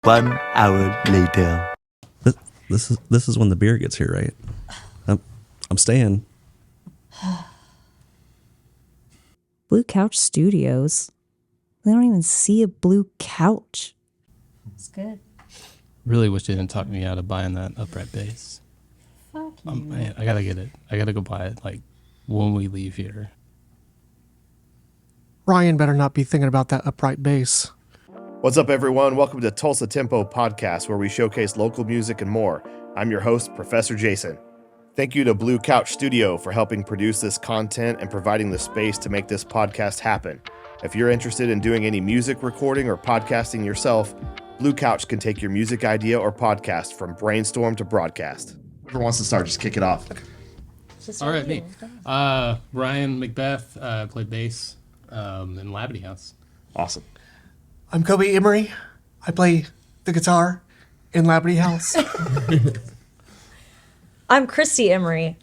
One hour later. This is when the beer gets here, right? I'm staying. Blue Couch Studios. They don't even see a blue couch. It's good. Really wish they didn't talk me out of buying that upright bass. Fuck you. Man, I gotta get it. I gotta go buy it like when we leave here. Ryan better not be thinking about that upright bass. What's up, everyone? Welcome to Tulsa Tempo podcast, where we showcase local music and more. I'm your host, Professor Jason. Thank you to Blue Couch Studio for helping produce this content and providing the space to make this podcast happen. If you're interested in doing any music recording or podcasting yourself, Blue Couch can take your music idea or podcast from brainstorm to broadcast. Whoever wants to start, just kick it off. All right, me. Ryan Macbeth played bass in Labadie House. Awesome. I'm Kobe Emery. I play the guitar in Labadie House. I'm Christy Emery.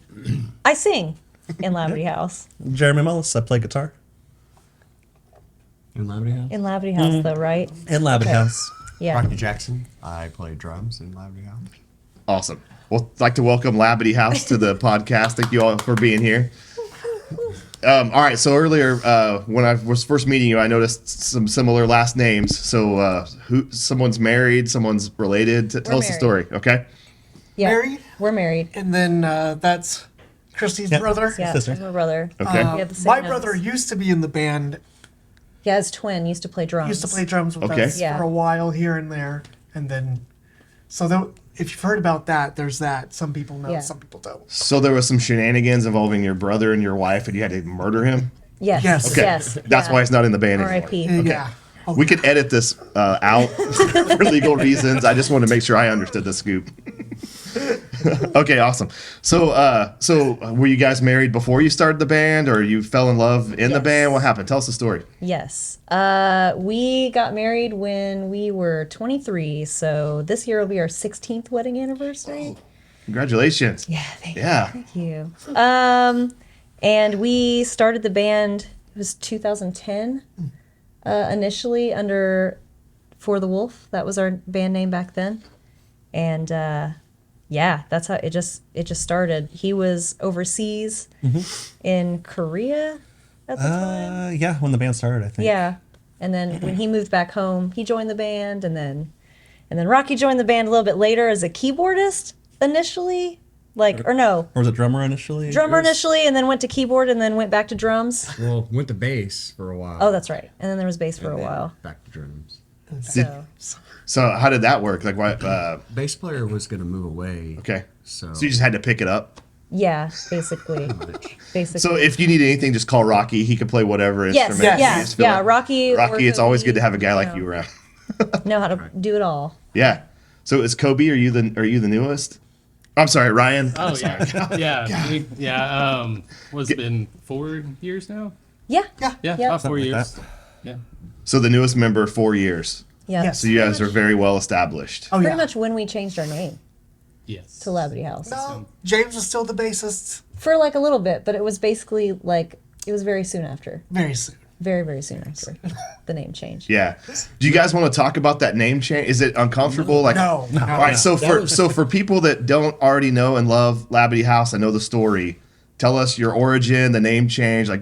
I sing in Labadie House. Jeremy Mullis, I play guitar. In Labadie House? In Labadie House, though, right? In Labadie House. Yeah. Rocky Jackson. I play drums in Labadie House. Awesome. Well, I'd like to welcome Labadie House to the podcast. Thank you all for being here. All right, so earlier when I was first meeting you, I noticed some similar last names. So someone's married, someone's related. Tell us the story, okay? Yeah. Married? We're married. And then that's Christy's brother. Yeah, Sister. that's my brother. Okay. We have the same My notes. brother used to be in the band. Yeah, his twin used to play drums. Used to play drums with Okay. us Yeah. for a while here and there. And then, if you've heard about that, there's that. Some people know, Yeah. some people don't. So there was some shenanigans involving your brother and your wife, and you had to murder him? Yes. Yes. Okay. Yes. That's yeah. why he's not in the band anymore. R.I.P. Yeah. Oh, We could edit this out for legal reasons. I just want to make sure I understood the scoop. Okay, awesome. So were you guys married before you started the band, or you fell in love in the Yes. band? What happened? Tell us the story. Yes. We got married when we were 23, so this year will be our 16th wedding anniversary. Congratulations. Yeah, thank you. And we started the band, it was 2010, initially under For the Wolf. That was our band name back then. And yeah, that's how it just started. He was overseas in Korea at the time. Yeah, when the band started, I think. Yeah. And then when he moved back home, he joined the band, and then Rocky joined the band a little bit later as a keyboardist initially. Or was it drummer initially? drummer initially, and then went to keyboard, and then went back to drums. Well, went to bass for a while. Oh, that's right. And then there was bass for a and then while. Back to drums. So how did that work? Like, why? Bass player was going to move away. Okay. So So you just had to pick it up. Yeah, basically. So if you need anything, just call Rocky. He can play whatever Yes, instrument. yeah, you just feel yeah. like- Rocky. Rocky, it's always good to have a guy like know, you around. know how to do it all. Yeah. So is Kobe? Are you the newest? I'm sorry, Ryan. Oh yeah. What's it been 4 years now? Yeah. Yeah. Yeah, Yep. about 4 Something like years. that. Yeah. So the newest member, 4 years. Yeah. Yes. So you guys are very well established. Oh, Pretty yeah. much when we changed our name Yes. to Labadie House. No, James was still the bassist. For like a little bit, but it was basically like, it was very soon after. Very soon. Very, very soon after the name changed. Yeah. Do you guys want to talk about that name change? Is it uncomfortable? No. All right. So for people that don't already know and love Labadie House, I know the story. Tell us your origin, the name change. Like,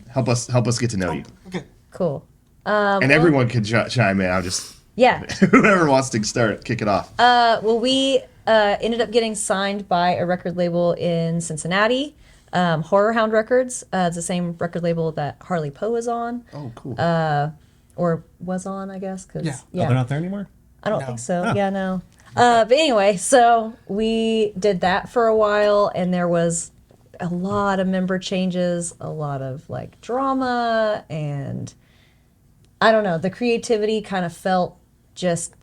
help us get to know you. Okay. Cool. And everyone can chime in. I'll just Yeah. whoever wants to start, kick it off. Well, we ended up getting signed by a record label in Cincinnati, Horror Hound Records. It's the same record label that Harley Poe is on. Oh, cool. Or was on, I guess. Cause, Yeah. Oh, they're not there anymore? I don't think so. Yeah, no. But anyway, so we did that for a while, and there was a lot of member changes, a lot of like drama, and I don't know, the creativity kind of felt just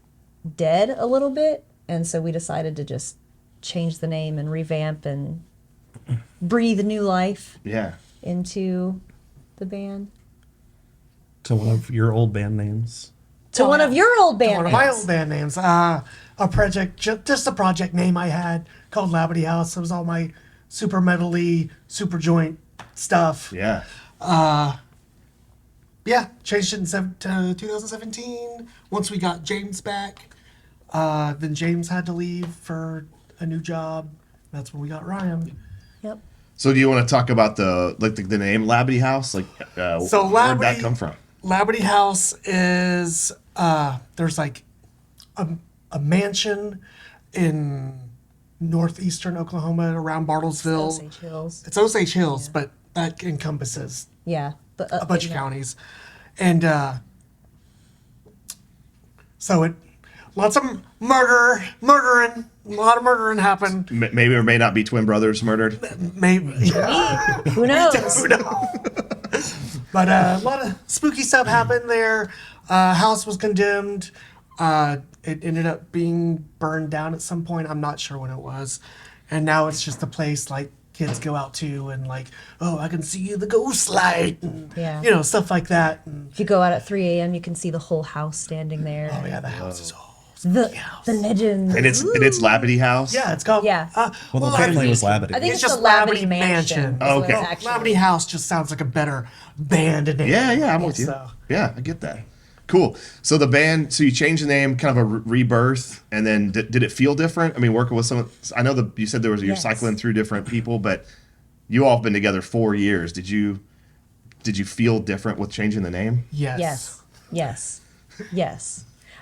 dead a little bit. And so we decided to just change the name and revamp and breathe new life Yeah. into the band. To one of your old band names. To one of your old band One of names. my old band names. A project, just a project name I had called Labadie House. It was all my super metal-y, super joint stuff. Yeah. Yeah, changed it in 2017. Once we got James back, then James had to leave for a new job. That's when we got Ryan. Yep. So do you want to talk about the name Labadie House? Like, So where'd that Labadie- come from? Labadie House is there's like a mansion in northeastern Oklahoma around Bartlesville. Osage Hills. It's Osage Hills, but that encompasses Yeah. But, a bunch of counties, and so it lots of murdering, a lot of murdering happened. Maybe or may not be twin brothers murdered. Maybe, yeah. Who knows? But a lot of spooky stuff happened there. House was condemned. It ended up being burned down at some point. I'm not sure when it was. And now it's just a place like kids go out to and like, oh, I can see the ghost light. And, Yeah. you know, stuff like that. And, If you go out at 3 a.m., you can see the whole house standing there. oh, yeah, the house is all. The legend. And it's Labadie House. Yeah, it's called. Yeah. Well, the family was Labadie. I think It's it's, just the Labadie Labadie Mansion. Mansion. is what Okay. it's actually. Labadie House just sounds like a better band name. Yeah, I'm with you. So- Yeah, I get that. Cool. So the band, so you changed the name, kind of a rebirth, and then did it feel different? I mean, working with someone, I know you said you're Yes. cycling through different people, but you all have been together 4 years. Did you feel different with changing the name? Yes. Yes.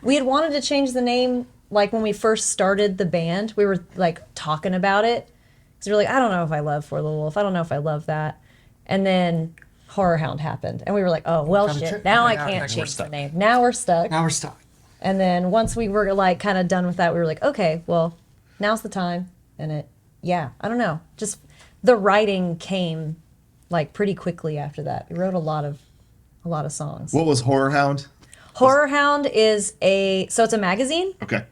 We had wanted to change the name, like when we first started the band. We were like talking about it. Because we were like, I don't know if I love For the Wolf. I don't know if I love that. And then Horror Hound happened. And we were like, oh, well, Gotta shit. check- Now I yeah, can't we're change the stuck. name. Now we're stuck. Now we're stuck. And then once we were like kind of done with that, we were like, okay, well, now's the time. And I don't know. Just the writing came like pretty quickly after that. We wrote a lot of songs. What was Horror Hound? Horror Hound is it's a magazine, Okay.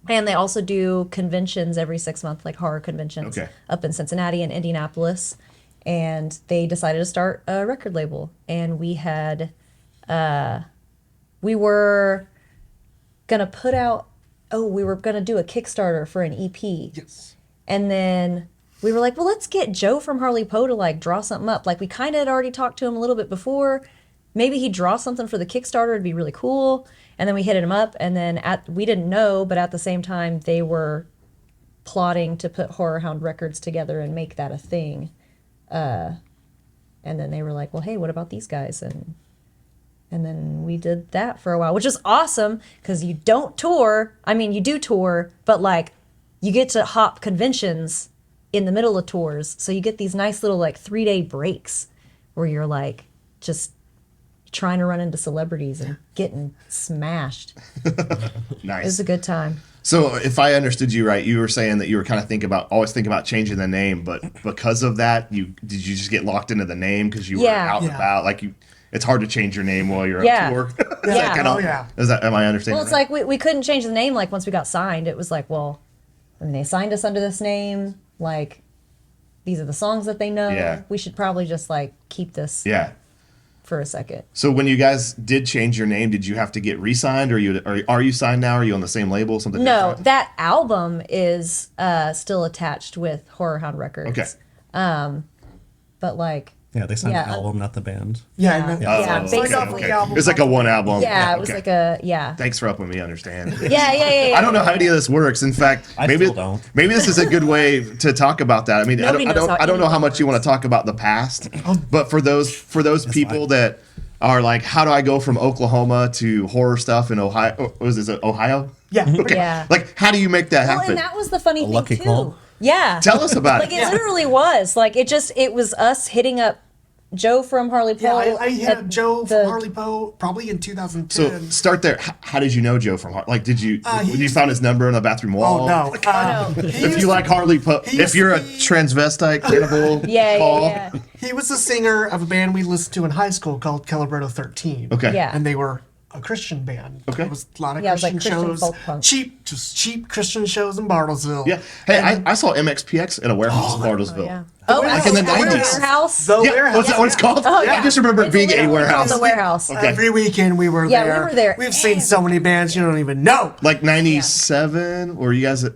and they also do conventions every 6 months, like horror conventions Okay. up in Cincinnati and Indianapolis. And they decided to start a record label, and we were gonna we were gonna do a Kickstarter for an EP. Yes. And then we were like, well, let's get Joe from Harley Poe to like draw something up. Like we kind of had already talked to him a little bit before. Maybe he'd draw something for the Kickstarter. It'd be really cool. And then we hit him up. And then we didn't know, but at the same time, they were plotting to put Horror Hound Records together and make that a thing. And then they were like, well, hey, what about these guys? And then we did that for a while, which is awesome because you don't tour. I mean, you do tour, but like you get to hop conventions in the middle of tours. So you get these nice little like 3-day breaks where you're like just trying to run into celebrities and getting smashed. Nice. It was a good time. So if I understood you right, you were saying that you were kind of always thinking about changing the name, but because of that, did you just get locked into the name because you were Yeah. out and Yeah. about? Like it's hard to change your name while you're Yeah. on tour. Yeah. Kinda, Oh, yeah. Am I understanding? Well, it's right? like we couldn't change the name like once we got signed. It was like, well, I mean, they signed us under this name. Like, these are the songs that they know. Yeah. We should probably just like keep this Yeah. for a second. So when you guys did change your name, did you have to get re-signed, or are you signed now? Are you on the same label? Something No, different? that album is still attached with Horror Hound Records. Okay. But like, Yeah, they signed Yeah. the album, not the band. Yeah. Yeah. and Yeah, then- Oh, basically. okay, okay. It's like a one album. yeah, it was okay. like a, yeah. Thanks for helping me understand. Yeah. I don't know how any of this works. In fact, I maybe still don't. maybe this is a good way to talk about that. I mean, Nobody knows how I don't know how anything much you want works. to talk about the past, but for those people that are like, how do I go from Oklahoma to horror stuff in Ohio? Is it Ohio? Yeah. Okay. Yeah. Like, how do you make that Well, happen? and that was the funny thing lucky too. call. Yeah. Tell us about Like it. it literally was. Like it was us hitting up Joe from Harley Yeah, Poe. I hit up Joe the- from Harley Poe probably in So 2010. start there. How did you know Joe from Harley? Like, did you he you used found his number on the bathroom wall? Oh, no. If you like Harley Poe, he if used you're to a be- transvestite cannibal, Yeah, Paul. yeah, yeah. He was the singer of a band we listened to in high school called Calibretto 13. Okay. Yeah. And they were a Christian band. Okay. There was a lot of Yeah, it was like Christian Christian shows. folk punk. Cheap Christian shows in Bartlesville. Yeah. Hey, I saw MXPX in a warehouse in Bartlesville. Yeah. Oh, Like in the the 90s. warehouse. The Yeah, warehouse. what's that what it's called? Oh, I yeah. just remember it It's being a literally warehouse. called the warehouse. Okay. Every weekend we were Yeah, we there. were there. We've seen so many bands you don't even know. Like 97, or you guys at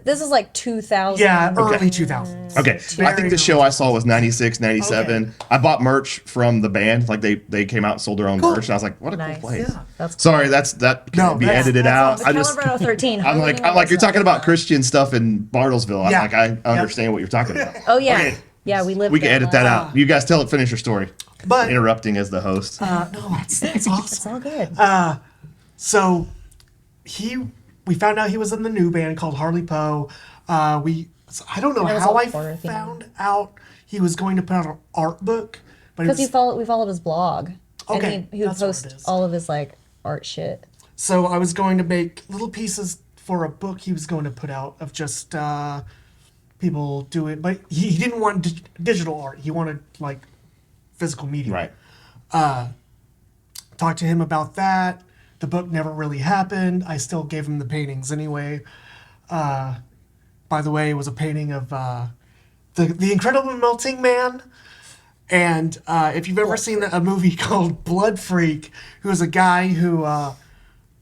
This is like 2000. Yeah, early 2000s. Okay, I think the show I saw was 96, 97. Okay. I bought merch from the band. Like they came out and sold their own merch, and I was like, "What a Nice. cool place!" Yeah. That's Sorry, that No, can be that's- edited out. I just, Calibrano 13. I'm like, you're talking about Christian stuff in Bartlesville. I'm Yeah. like, I understand what you're talking about. Oh yeah, Okay. yeah. We lived. We can there edit last- that out. You guys finish your story. But Interrupting as the host. no, it's It's awesome. all good. So we found out he was in the new band called Harley Poe. I don't know And it was how all I horror themed. found out he was going to put out an art book, but it Because was, we followed his blog. Okay, And he would that's what it post is. all of his like art shit. so I was going to make little pieces for a book he was going to put out of just people do it, but he didn't want digital art. He wanted like physical media. Right. Talked to him about that. The book never really happened. I still gave him the paintings anyway. By the way, it was a painting of the Incredible Melting Man. And if you've ever seen a movie called Blood Freak, who is a guy who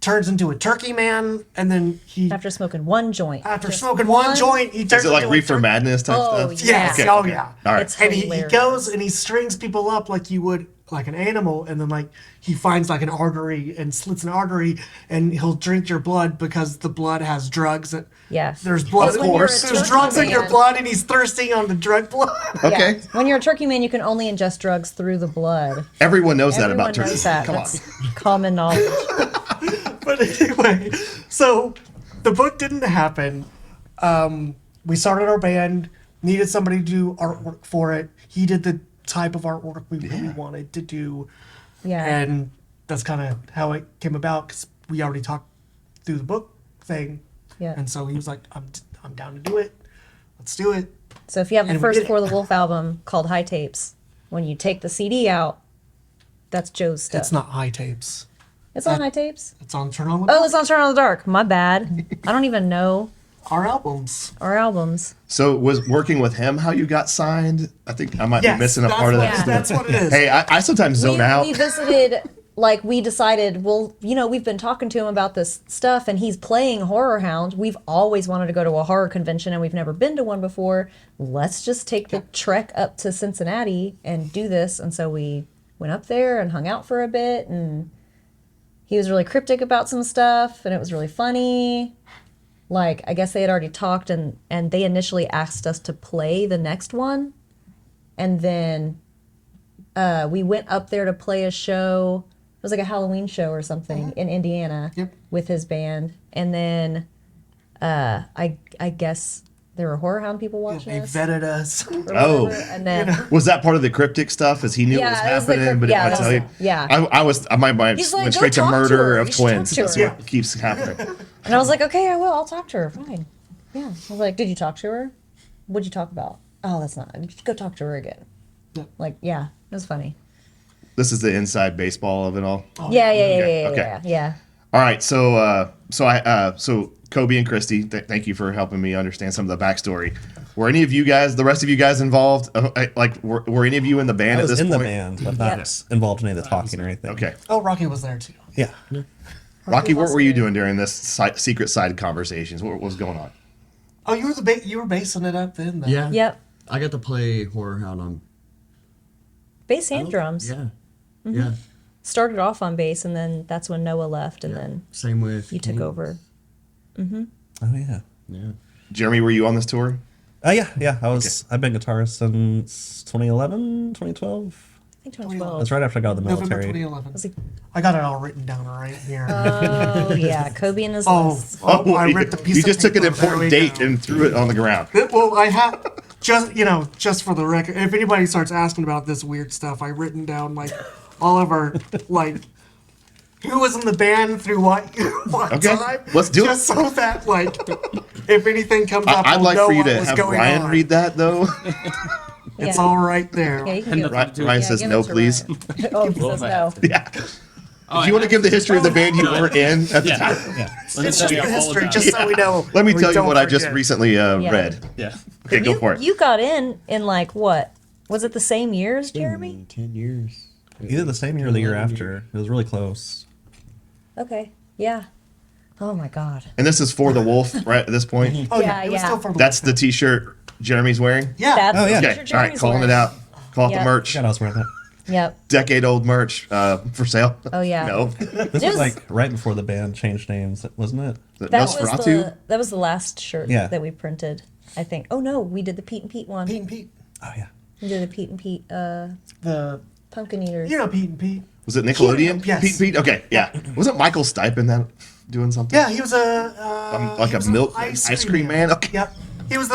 turns into a turkey man, and then After smoking one joint. after Just smoking one joint, he turns Is it like into a Reefer turkey. Madness type Oh, stuff? Yes. Yeah. Oh, Okay. yeah. All right. It's And he hilarious. goes and he strings people up like you would like an animal, and then like he finds like an artery and slits an artery, and he'll drink your blood because the blood has drugs. Yeah. There's blood. It's when you're a There's turkey drugs in your man. blood, and he's thirsty on the drug blood. Okay. Yeah. When you're a turkey man, you can only ingest drugs through the blood. Everyone knows that Everyone about turkey. knows that. Come That's on. common knowledge. But anyway, so the book didn't happen. We started our band, needed somebody to do artwork for it. He did the type of artwork we really wanted to do. Yeah. And that's kind of how it came about, because we already talked through the book thing. Yeah. And so he was like, I'm down to do it. Let's do it. So if you have the And we first did it. For the Wolf album called High Tapes, when you take the CD out, that's Joe's stuff. It's not high tapes. It's on High Tapes. It's on Turn On the Oh, it's on Turn on the Dark. My bad. I don't even know our albums. our albums. So was working with him how you got signed? I think I might Yes, be missing a that's part of what- that. story. That's what it is. Hey, I sometimes zone out. We visited, like, we decided, well, we've been talking to him about this stuff, and he's playing Horror Hound. We've always wanted to go to a horror convention, and we've never been to one before. Let's just take the trek up to Cincinnati and do this. And so we went up there and hung out for a bit, and he was really cryptic about some stuff, and it was really funny. Like, I guess they had already talked, and they initially asked us to play the next one. And then we went up there to play a show. It was like a Halloween show or something in Indiana Yep. with his band. And then I guess there were Horror Hound people watching They us. vetted us. or Oh. whatever, and then Was that part of the cryptic stuff? As he knew Yeah, it was it was the happening, but yeah, didn't tell you. yeah. My mind He's like, went "Go straight to talk to murder her. of You should talk twins. to That's her." what keeps happening. And I was like, okay, I will. I'll talk to her. Fine. Yeah. I was like, did you talk to her? What'd you talk about? Oh, that's not. Go talk to her again. Yep. Like, yeah, it was funny. This is the inside baseball of it all. Yeah. Okay. Yeah. All right, so Kobe and Christy, thank you for helping me understand some of the backstory. Were any of you guys, the rest of you guys, involved? Were any of you in the band I at was this in the point? band, but not involved in any of the talking or anything. Okay, Oh, Rocky was there too. Yeah. Rocky, what were you doing during this secret side conversations? What was going on? Oh, you were basing it up then. Though. Yeah. Yep. I got to play Horror Hound on. Bass and drums. Yeah. Yeah. Started off on bass, and then that's when Noah left, and then Same with. you took Kane. over. Oh yeah. Yeah. Jeremy, were you on this tour? Yeah. I've been guitarist since 2011, 2012. I think 2012. That's right after I got out of the November military. 2011. Was it- I got it all written down right here. Oh, yeah. Kobe and his Oh, list. I ripped a piece you of just took an paper. There important we date go. and threw it on the ground. Well, I have just for the record, if anybody starts asking about this weird stuff, I've written down like all of our like who was in the band through what Okay, time. let's do it. just so that like if anything comes up, I'd we'll like know for you what to was have going Ryan on. read that, though. It's Yeah. all right there. Yeah, you can And give the- it. Ryan Yeah, says give no, it to please. Ryan. Oh, he says no. Yeah. Oh, Do you want to give the history of the band you were in at the time? Yeah. Let me It's tell just you the all history, about just it. so we know. Let me we tell you don't what I just forget. recently read. Yeah. Okay, go for it. You got in like what? Was it the same year as Jeremy? 10 years. Either the same year or the year after. It was really close. Okay. Yeah. Oh my God. And this is For the Wolf, right, at this point? Oh, yeah. Yeah, It was yeah. still for the That's the T-shirt Jeremy's wearing? Yeah. That's Oh, yeah. the Okay, picture all right, Jeremy's calling it wearing. out. Call it Yep. the merch. God, I was wearing that. Yep. Decade-old merch for sale. Oh, yeah. No. This It was was- like right before the band changed names, wasn't it? That was the last shirt Yeah. that we printed, I think. Oh no, we did the Pete and Pete one. Pete and Pete. Oh, yeah. We did the Pete and Pete The, pumpkin eaters. you know Pete and Pete. Was it Nickelodeon? Yes. Pete? Okay, yeah. Wasn't Michael Stipe in that doing something? Yeah, he was a Like he a was milk ice cream man? Okay. Yep. He was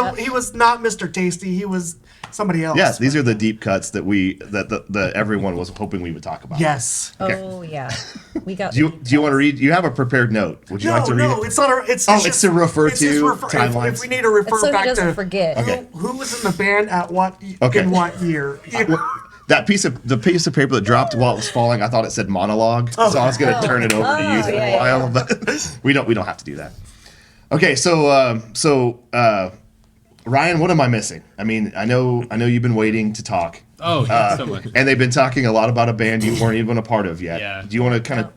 not Mr. Tasty. He was somebody else. Yes, these are the deep cuts that everyone was hoping we would talk about. Yes. Oh yeah, we got. Do you want to read? You have a prepared note. Would you like to read No, it? it's not. It's Oh, just- it's to refer it's to just timelines. If we need to refer So he back doesn't to forget. Okay. who was in the band at what Okay. in what year. That piece of paper that dropped while it was falling, I thought it said monologue, so I was going to turn it over to you for yeah, a yeah, while, but we don't have to do that. Okay, so Ryan, what am I missing? I mean, I know you've been waiting to talk. Oh, yeah, so much. And they've been talking a lot about a band you weren't even a part of yet. Yeah. Do you want to kind of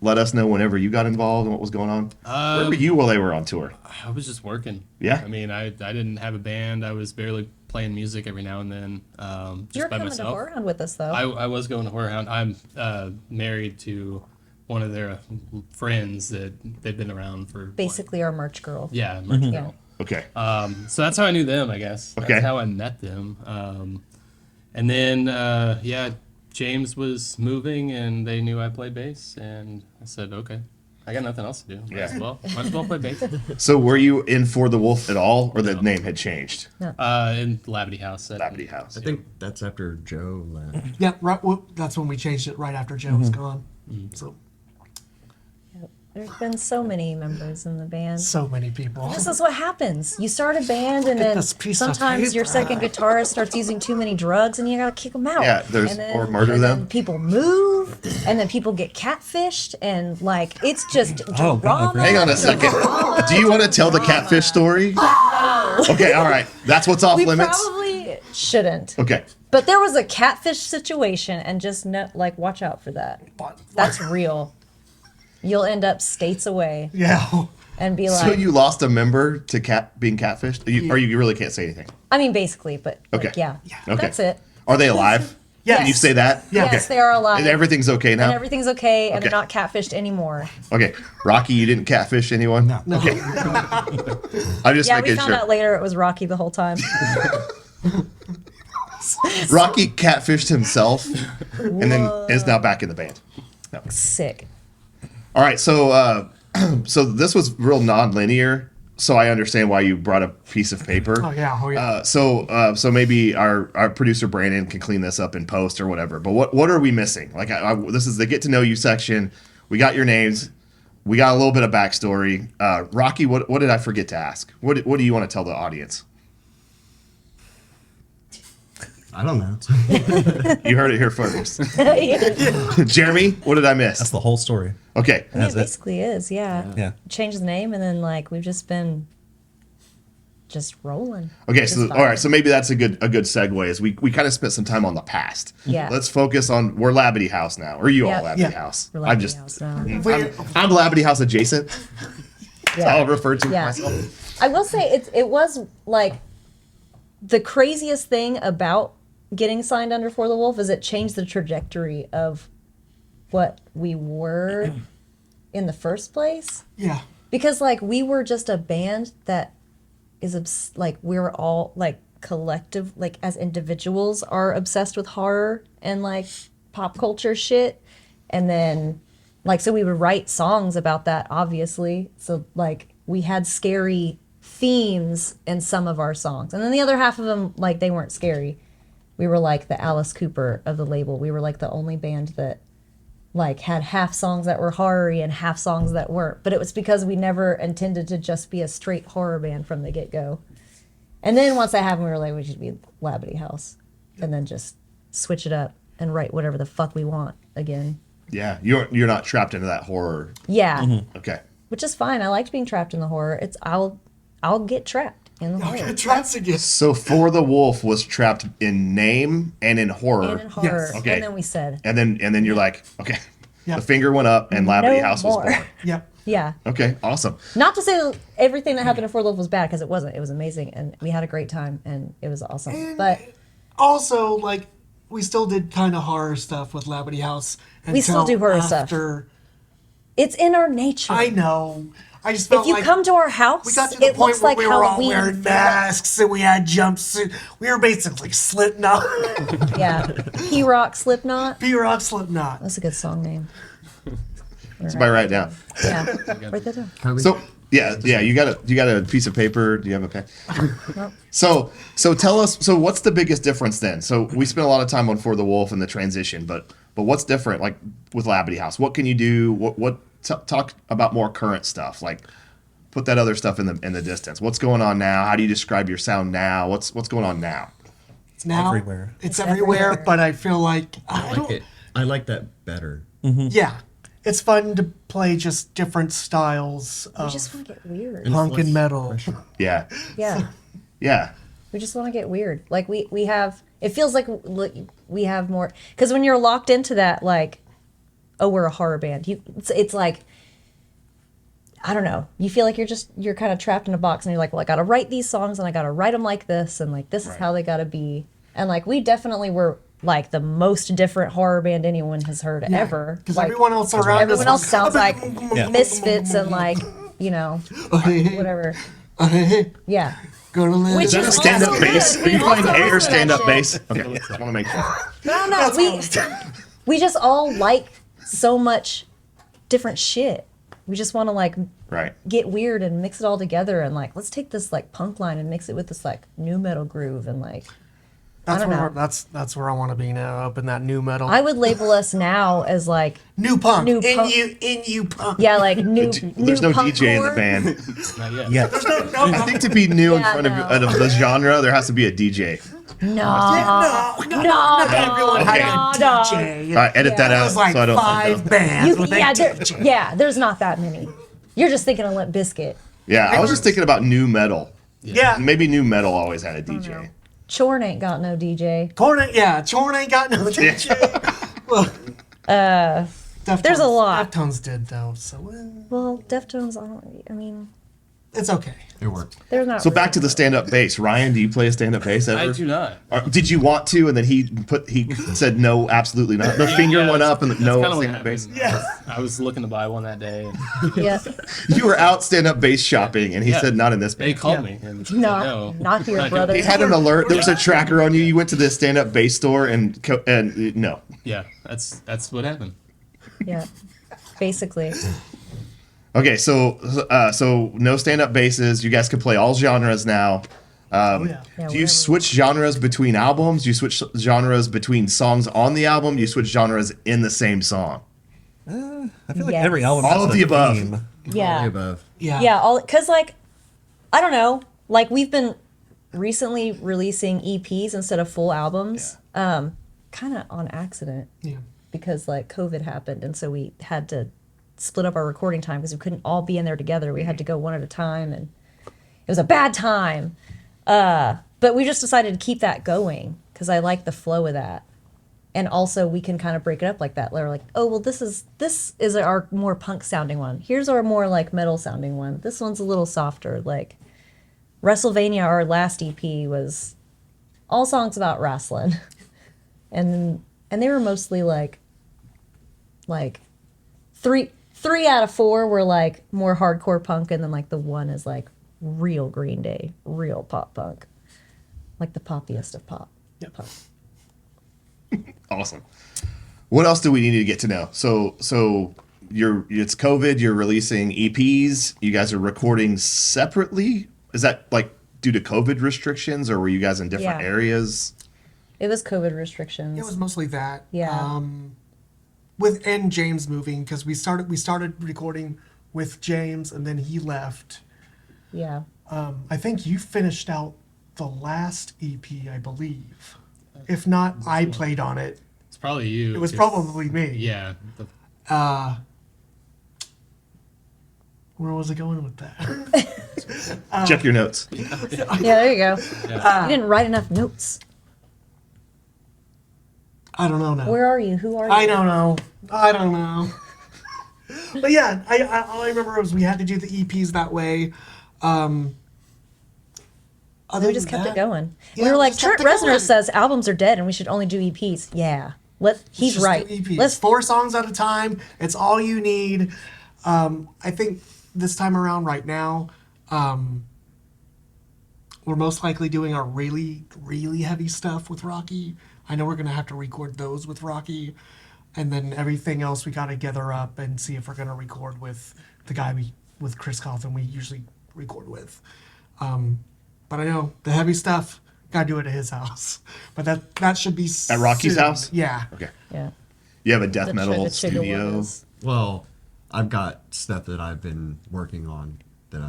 let us know whenever you got involved and what was going on? Where were you while they were on tour? I was just working. Yeah? I mean, I didn't have a band. I was barely playing music every now and then, just You're by coming to myself. Whorehound with us though. I was going to Whorehound. I'm married to one of their friends that they've been around for. Basically, our merch girl. Yeah, merch Yeah. girl. Okay. So that's how I knew them, I guess. Okay. That's how I met them. And then, James was moving, and they knew I played bass, and I said, okay, I got nothing else to do. Might as well play bass. So were you in For the Wolf at all, or the name had changed? In Labadie House. Labadie House. I think that's after Joe left. Yeah, right. Well, that's when we changed it right after Joe was gone. So There's been so many members in the band. so many people. This is what happens. You start a band, and then this piece of sometimes your paper. second guitarist starts using too many drugs, and you gotta kick them out. Yeah, or murder and them. Then people move, and then people get catfished, and like it's just Oh, God, I drama. forgot. Hang on a second. Do you want to tell the catfish story? Okay, all right. That's what's off We limits. probably shouldn't. Okay. But there was a catfish situation, and just watch out for that. That's real. You'll end up states away Yeah. and be So like, you lost a member to being catfished, or you really can't say anything? I mean, basically, but like, Okay. yeah, Okay. that's it. Are they alive? Yes. Can you say that? Yeah. Yes, they are alive. And everything's okay now? And everything's okay, and Okay. they're not catfished anymore. Okay. Rocky, you didn't catfish anyone? No. Okay. I'm just Yeah, we making found sure. out later it was Rocky the whole time. Rocky catfished himself and then is now back in the band. No. Sick. All right, so so this was real non-linear, so I understand why you brought a piece of paper. Oh yeah. So maybe our producer Brandon can clean this up in post or whatever. But what are we missing? Like this is the get to know you section. We got your names. We got a little bit of backstory. Rocky, what did I forget to ask? What do you want to tell the audience? I don't know. You heard it here first. Jeremy, what did I That's miss? the whole story. Okay. I mean, it basically is, yeah. Yeah. Change the name, and then like we've just been just rolling. Okay, Just so fine. all right, so maybe that's a good segue. Is we kind of spent some time on the past. Yeah. Let's focus on we're Labadie House now. Or are you all Yeah. Labadie Yeah. House? We're I'm Labadie just House now. I'm Labadie House adjacent. Yeah. I'll refer to Yeah. myself. I will say it was like the craziest thing about getting signed under For the Wolf is it changed the trajectory of what we were in the first place. Yeah. Because like we were just a band that is like we're all like collective, like as individuals are obsessed with horror and like pop culture shit, and then like so we would write songs about that, obviously. So like we had scary themes in some of our songs, and then the other half of them, like, they weren't scary. We were like the Alice Cooper of the label. We were like the only band that like had half songs that were horror-y and half songs that weren't. But it was because we never intended to just be a straight horror band from the get-go. And then once that happened, we were like, we should be Labadie House. And then just switch it up and write whatever the fuck we want again. Yeah, you're not trapped into that horror. Yeah, Okay. which is fine. I liked being trapped in the horror. I'll get trapped in the horror. Traps again. So For the Wolf was trapped in name and in horror. And in horror. Okay. And then we said, And then you're like, okay. Yeah. The finger went up and Labadie No House was more. born. Yep. yeah. Okay, awesome. Not to say that everything that happened in For the Wolf was bad, because it wasn't. It was amazing, and we had a great time, and it was awesome. But Also, like, we still did kind of horror stuff with Labadie House. We still until do horror stuff. after, it's in our nature. I know. I just felt If you like come to our house, we got to the it point looks where like we were all Halloween. wearing masks and we had jumpsuits. We were basically Slipknot. Yeah. P-Rock Slipknot. P-Rock Slipknot. That's a good song name. Somebody write it down. Yeah. Write that down. So yeah, you got a piece of paper. Do you have a pen? Nope. So tell us. So what's the biggest difference then? So we spent a lot of time on For the Wolf and the transition, but what's different like with Labadie House? What can you do? Talk about more current stuff. Like put that other stuff in the distance. What's going on now? How do you describe your sound now? What's going on now? It's now everywhere. It's everywhere, everywhere. but I feel like I like that better. yeah, it's fun to play just different styles We of just want to get weird. punk and metal. Yeah, Yeah. yeah, We just want to get weird. Like we have, it feels like we have more, because when you're locked into that, like, oh, we're a horror band. It's like, I don't know. You feel like you're kind of trapped in a box, and you're like, well, I got to write these songs, and I got to write them like this, and like this is how they got to be. And like we definitely were like the most different horror band anyone has heard ever. Because Like, everyone else around everyone us else sounds like Yeah. misfits and like, you know, whatever. Yeah. Go to live. Which Is that a is stand-up also bass? good. Are you We playing also A or listen to stand-up that bass? Okay, I want to make sure. But I don't know. We just all like so much different shit. We just want to like Right. get weird and mix it all together, and like let's take this like punk line and mix it with this like new metal groove, and like That's don't where know. that's where I want to be now, up in that new metal, I would label us now as like new punk, new in punk. you punk. yeah, like new. There's no punk DJ in the core. band. Not yet. Yeah. I think to be new in Yeah, front of, no. out of the genre, there has to be a DJ. No, Not everyone had a no. DJ. All right, edit that It out was like so I don't. 5 bands You, with a yeah, DJ. there's not that many. You're just thinking of Limp Bizkit. Yeah, I was just thinking about new metal. Yeah, Maybe new metal always had a DJ. Chorn ain't got no DJ. Chorn ain't got no DJ. Well, Deftones, there's a lot. Deftones did though, so Well, Deftones, I mean, it's okay. It worked. there's not. So back to the stand-up bass. Ryan, do you play a stand-up bass ever? I do not. Or did you want to, and then he said no, absolutely not. The finger Yeah, went that's- up, and that's no kinda what stand-up bass. happened. I was looking to buy one that day. And Yeah. You were out stand-up bass shopping, and he Yeah. said not in this they band. called me and said, No, no, not here, doing brother. He it." had an alert. There was a tracker on you. You went to the stand-up bass store, and no. Yeah, that's what happened. Yeah. Basically. Okay, so no stand-up basses. You guys can play all genres now. Yeah. Yeah, Do you whatever. switch genres between albums? Do you switch genres between songs on the album? Do you switch genres in the same song? I feel like Yes. every album All has of a the above. theme. All Yeah. the above. Yeah. Yeah, all because like I don't know, like we've been recently releasing EPs instead of full albums, kind of on accident Yeah. because like COVID happened, and so we had to split up our recording time because we couldn't all be in there together. We had to go one at a time, and it was a bad time. But we just decided to keep that going because I like the flow of that. And also we can kind of break it up like that. We're like, oh, well, this is our more punk sounding one. Here's our more like metal sounding one. This one's a little softer. Like WrestleVania, our last EP, was all songs about wrestling. And they were mostly like three out of 4 were like more hardcore punk, and then like the one is like real Green Day, real pop punk. Like the poppiest of pop. Yep. Punk. Awesome. What else do we need to get to know? So it's COVID. You're releasing EPs. You guys are recording separately. Is that like due to COVID restrictions, or were you guys in different Yeah. areas? It was COVID restrictions. It was mostly that. Yeah. With James moving, because we started recording with James, and then he left. Yeah. I think you finished out the last EP, I believe. If not, I played on it. It's probably you. It was 'cause- probably me. Yeah. Where was I going with that? Check your notes. Yeah, there you go. You didn't write enough notes. I don't know now. Where are you? Who are you? I don't know. But yeah, all I remember was we had to do the EPs that way. We just kept it going. Yeah, we were like, just kept Trent it going. Reznor says albums are dead and we should only do EPs. Yeah. He's Just right. do EPs. Let's 4 songs at a time. It's all you need. I think this time around, right now, we're most likely doing our really, really heavy stuff with Rocky. I know we're gonna have to record those with Rocky, and then everything else we gotta gather up and see if we're gonna record with the guy with Chris Coffin we usually record with. But I know the heavy stuff gotta do it at his house. But that should be At Rocky's soon. house? Yeah. Okay. Yeah. You have a death The metal Chugga Chugga studio. ones. Well, I've got stuff that I've been working on that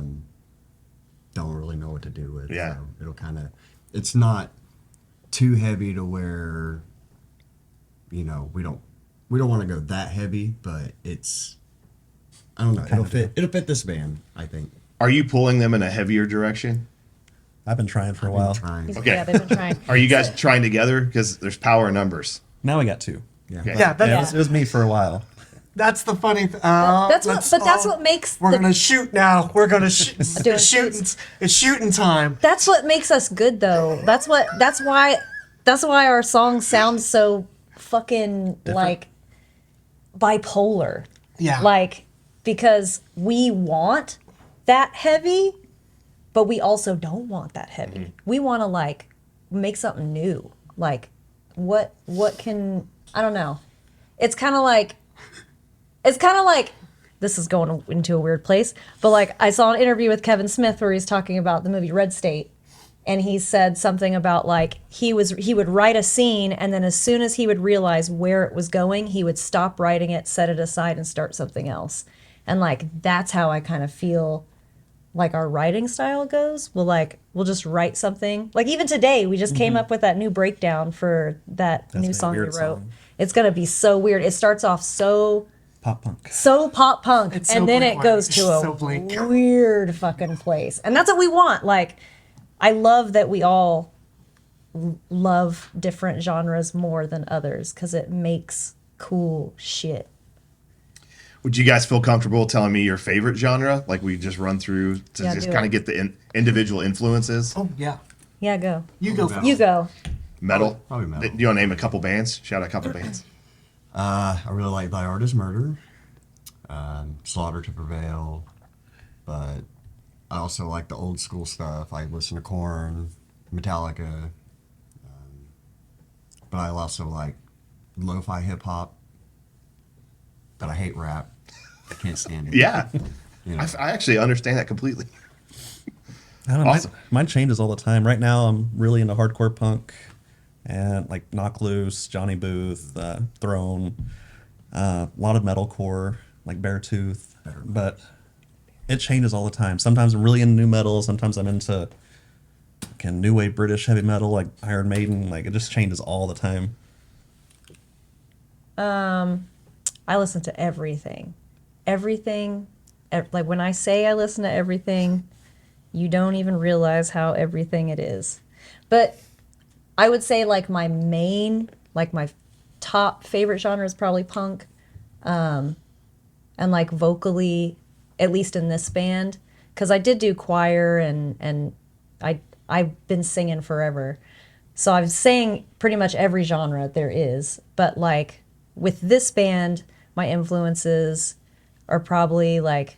don't really know what to do with. Yeah. So it'll kind of, it's not too heavy to where, we don't want to go that heavy, but it's, I don't know. It'll fit this band, I think. Are you pulling them in a heavier direction? I've been trying for a I've been while. trying. Okay. Yeah, they've been trying. Are you guys trying together? Because there's power in numbers. Now we got 2. Yeah. Okay. Yeah, Yeah, it was me for a while. that's the funny thing. That's what makes We're gonna shoot now. We're gonna shoot. Doing It's shooting. It's shooting time. That's what makes us good, though. That's why our songs sound so fucking like bipolar. Yeah. Like, because we want that heavy, but we also don't want that heavy. We want to like make something new. Like, what can, I don't know. It's kind of like this is going into a weird place, but like I saw an interview with Kevin Smith where he's talking about the movie Red State, and he said something about like he would write a scene, and then as soon as he would realize where it was going, he would stop writing it, set it aside, and start something else. And like that's how I kind of feel like our writing style goes. We'll just write something. Like even today, we just came up with that new breakdown for that new my song we weird wrote. song. It's gonna be so weird. It starts off so Pop punk. pop punk, It's and so then it Blink-182. goes to a So Blink. weird fucking place. And that's what we want. Like, I love that we all love different genres more than others because it makes cool shit. Would you guys feel comfortable telling me your favorite genre? Like we just run through to Yeah, just do kind of it. get the individual influences. Oh yeah. Yeah, go. You go first. You go. Metal. Probably metal. Do you want to name a couple bands? Shout out a couple bands. I really like Thy Art Is Murder, Slaughter to Prevail, but I also like the old school stuff. I listen to Korn, Metallica, but I also like lo-fi hip hop, but I hate rap. I can't stand it. Yeah. You know. I actually understand that completely. I don't know. Awesome. Mine changes all the time. Right now, I'm really into hardcore punk and like Knock Loose, Johnny Booth, Throne, a lot of metalcore, like Beartooth. But it changes all the time. Sometimes I'm really into new metal. Sometimes I'm into new wave British heavy metal, like Iron Maiden. Like it just changes all the time. I listen to everything. Everything. Like when I say I listen to everything, you don't even realize how everything it is. But I would say like my top favorite genre is probably punk. And like vocally, at least in this band, because I did do choir and I've been singing forever. So I've sang pretty much every genre there is. But like with this band, my influences are probably like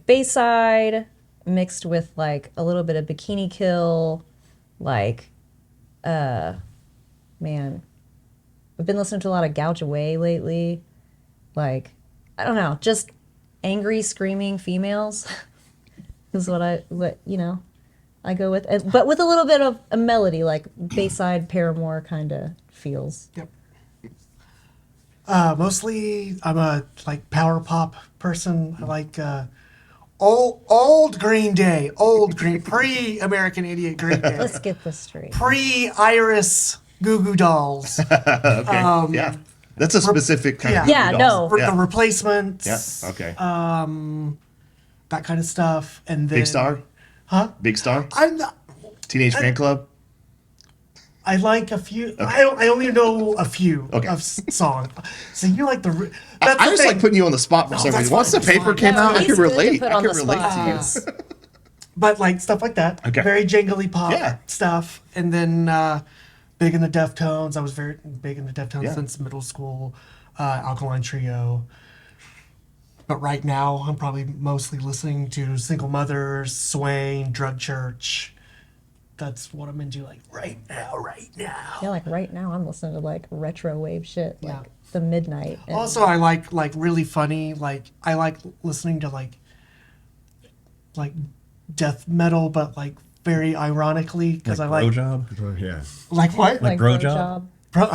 Bayside mixed with like a little bit of Bikini Kill, like man, I've been listening to a lot of Gouge Away lately. Like, I don't know, just angry, screaming females is what I go with. But with a little bit of a melody, like Bayside Paramore kind of feels. Yep. Mostly, I'm a like power pop person. I like old Green Day, pre-American Idiot Green Day, Let's get this straight. pre-Iris Goo Goo Dolls. Okay. Yeah. That's a specific kind of Yeah, no. The Replacements. Yeah. Okay. That kind of stuff, and then Big Star. Huh? Big Star. I'm not. Teenage Fan Club. I like a few. I only know a few of songs. So you like the. That's I the just thing. like putting you on the spot for some that's reason. Once the fine, paper it's came fine. out, I He's can good to relate. put I on can the relate spot. to you. But like stuff like that. Okay. Very jingly pop Yeah. stuff, and then big in the Deftones. I was very big in the Deftones Yeah. since middle school. Alkaline Trio. But right now, I'm probably mostly listening to Single Mothers, Swain, Drug Church. That's what I'm into, like right now. Yeah, like right now I'm listening to like retro wave shit, like Yeah. the Midnight. And Also, I like really funny. Like I like listening to like death metal, but like very ironically because Like I like Bro Job. Yeah. like what? Like Bro Job?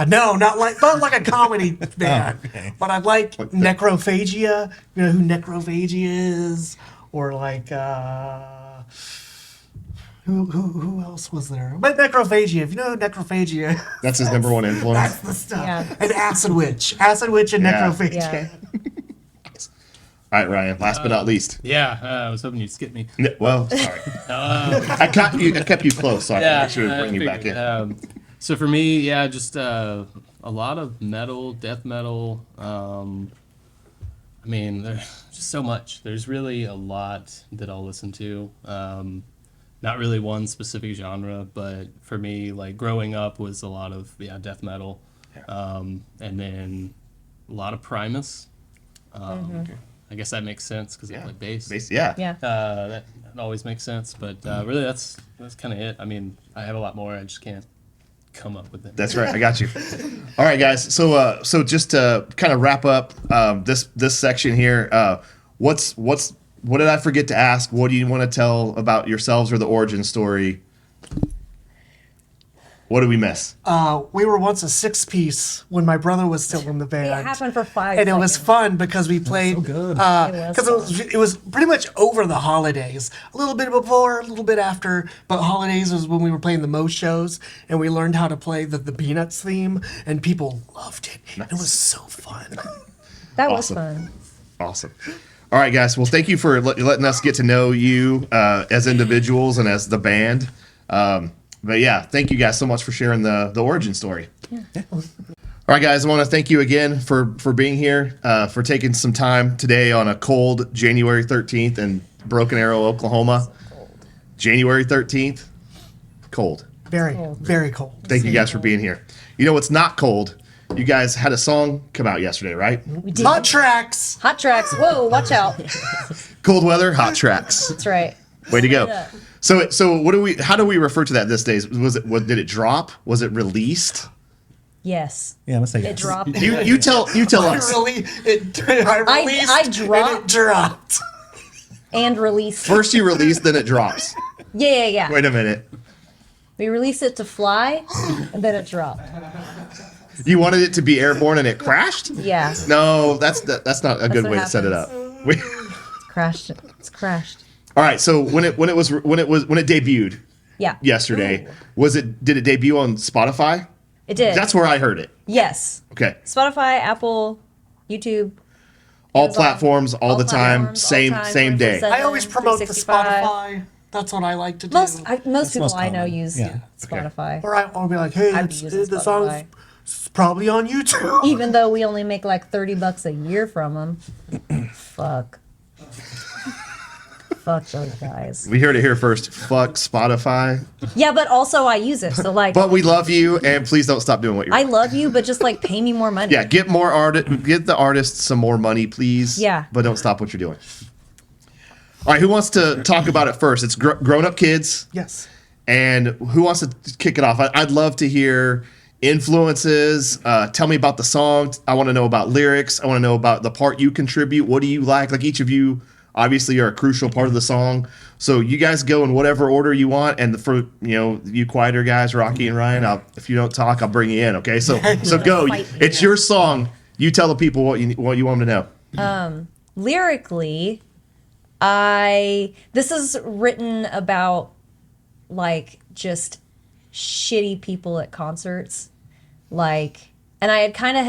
No, not like a comedy band. okay. But I like Necrophagia. You know who Necrophagia is, or like who else was there? But Necrophagia. If you know who Necrophagia, is, That's his number one that's influence. the stuff. Yeah. And Acid Witch, and Yeah. Necrophagia. Yeah. All right, Ryan. Last but not least. Yeah, I was hoping you'd skip me. Well, sorry. I kept you close, so I Yeah, make sure to bring you back in. So for me, yeah, just a lot of metal, death metal. I mean, there's just so much. There's really a lot that I'll listen to. Not really one specific genre, but for me, like growing up was a lot of death metal, and then a lot of Primus. I guess that makes sense because I play bass. Yeah. Yeah. That always makes sense, but really that's kind of it. I mean, I have a lot more. I just can't come up with it. That's right. I got you. All right, guys. So just to kind of wrap up this section here, what did I forget to ask? What do you want to tell about yourselves or the origin story? What did we miss? We were once a 6-piece when my brother was still in the band. It happened for 5 and it was seconds. fun because we played good. because it was pretty much over the holidays, a little bit before, a little bit after, but holidays was when we were playing the most shows, and we learned how to play the Peanuts theme, and people loved it. It was so fun. That was Awesome. fun. Awesome. All right, guys. Well, thank you for letting us get to know you as individuals and as the band. But yeah, thank you guys so much for sharing the origin story. All right, guys. I want to thank you again for being here, for taking some time today on a cold January 13th in Broken Arrow, Oklahoma. January 13th, cold. Very, very cold. Thank you guys for being here. You know what's not cold? You guys had a song come out yesterday, right? We did. Hot Tracks. Hot tracks. Whoa, watch out. Cold weather, hot tracks. That's right. Way to go. So how do we refer to that this days? Did it drop? Was it released? Yes. Yeah, I'm gonna say It yes. dropped. You tell us. I released. I dropped. And it dropped. And released. First you release, then it drops. Yeah. Wait a minute. We released it to fly, and then it dropped. You wanted it to be airborne and it crashed? Yeah. No, that's not a good what way to set it up. happens. It's crashed. All right, so when it debuted Yeah. yesterday, did it debut on Spotify? It did. That's where I heard it. Yes. Okay. Spotify, Apple, YouTube. All Amazon. platforms, all the time, platforms, all same time, same day. 24/7, I always promote the 365. Spotify. That's what I like to do. Most people most I know common. use Yeah. Spotify. Or I'll be like, hey, I'd be using the song's Spotify. probably on YouTube. Even though we only make like $30 a year from them. Fuck. Fuck those guys. We heard it here first. Fuck Spotify. Yeah, but also I use it. So like, But we love you, and please don't stop doing what you're I doing. love you, but just like pay me more money. Yeah, get the artists some more money, please. Yeah. But don't stop what you're doing. All right, who wants to talk about it first? It's Grown Up Kids. Yes. And who wants to kick it off? I'd love to hear influences. Tell me about the song. I want to know about lyrics. I want to know about the part you contribute. What do you like? Like each of you obviously are a crucial part of the song. So you guys go in whatever order you want. And for you quieter guys, Rocky and Ryan, if you don't talk, I'll bring you in. Okay, so go. Fight me. It's your song. You tell the people what you want them to know. Lyrically, this is written about like just shitty people at concerts, like, and I had kind of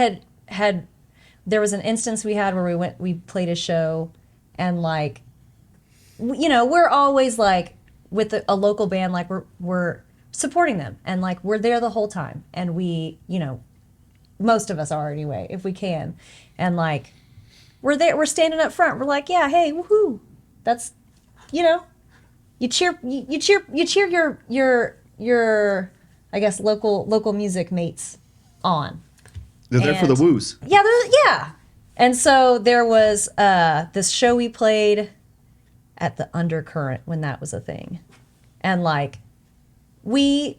there was an instance we had where we played a show, and like, you know, we're always like with a local band, like we're supporting them, and like we're there the whole time, and we, you know, most of us are anyway, if we can, and like we're there, we're standing up front, we're like, yeah, hey, woohoo, that's, you know, you cheer your I guess local music mates on. They're there for the woos. Yeah, yeah. And so there was this show we played at the Undercurrent when that was a thing. And like, we,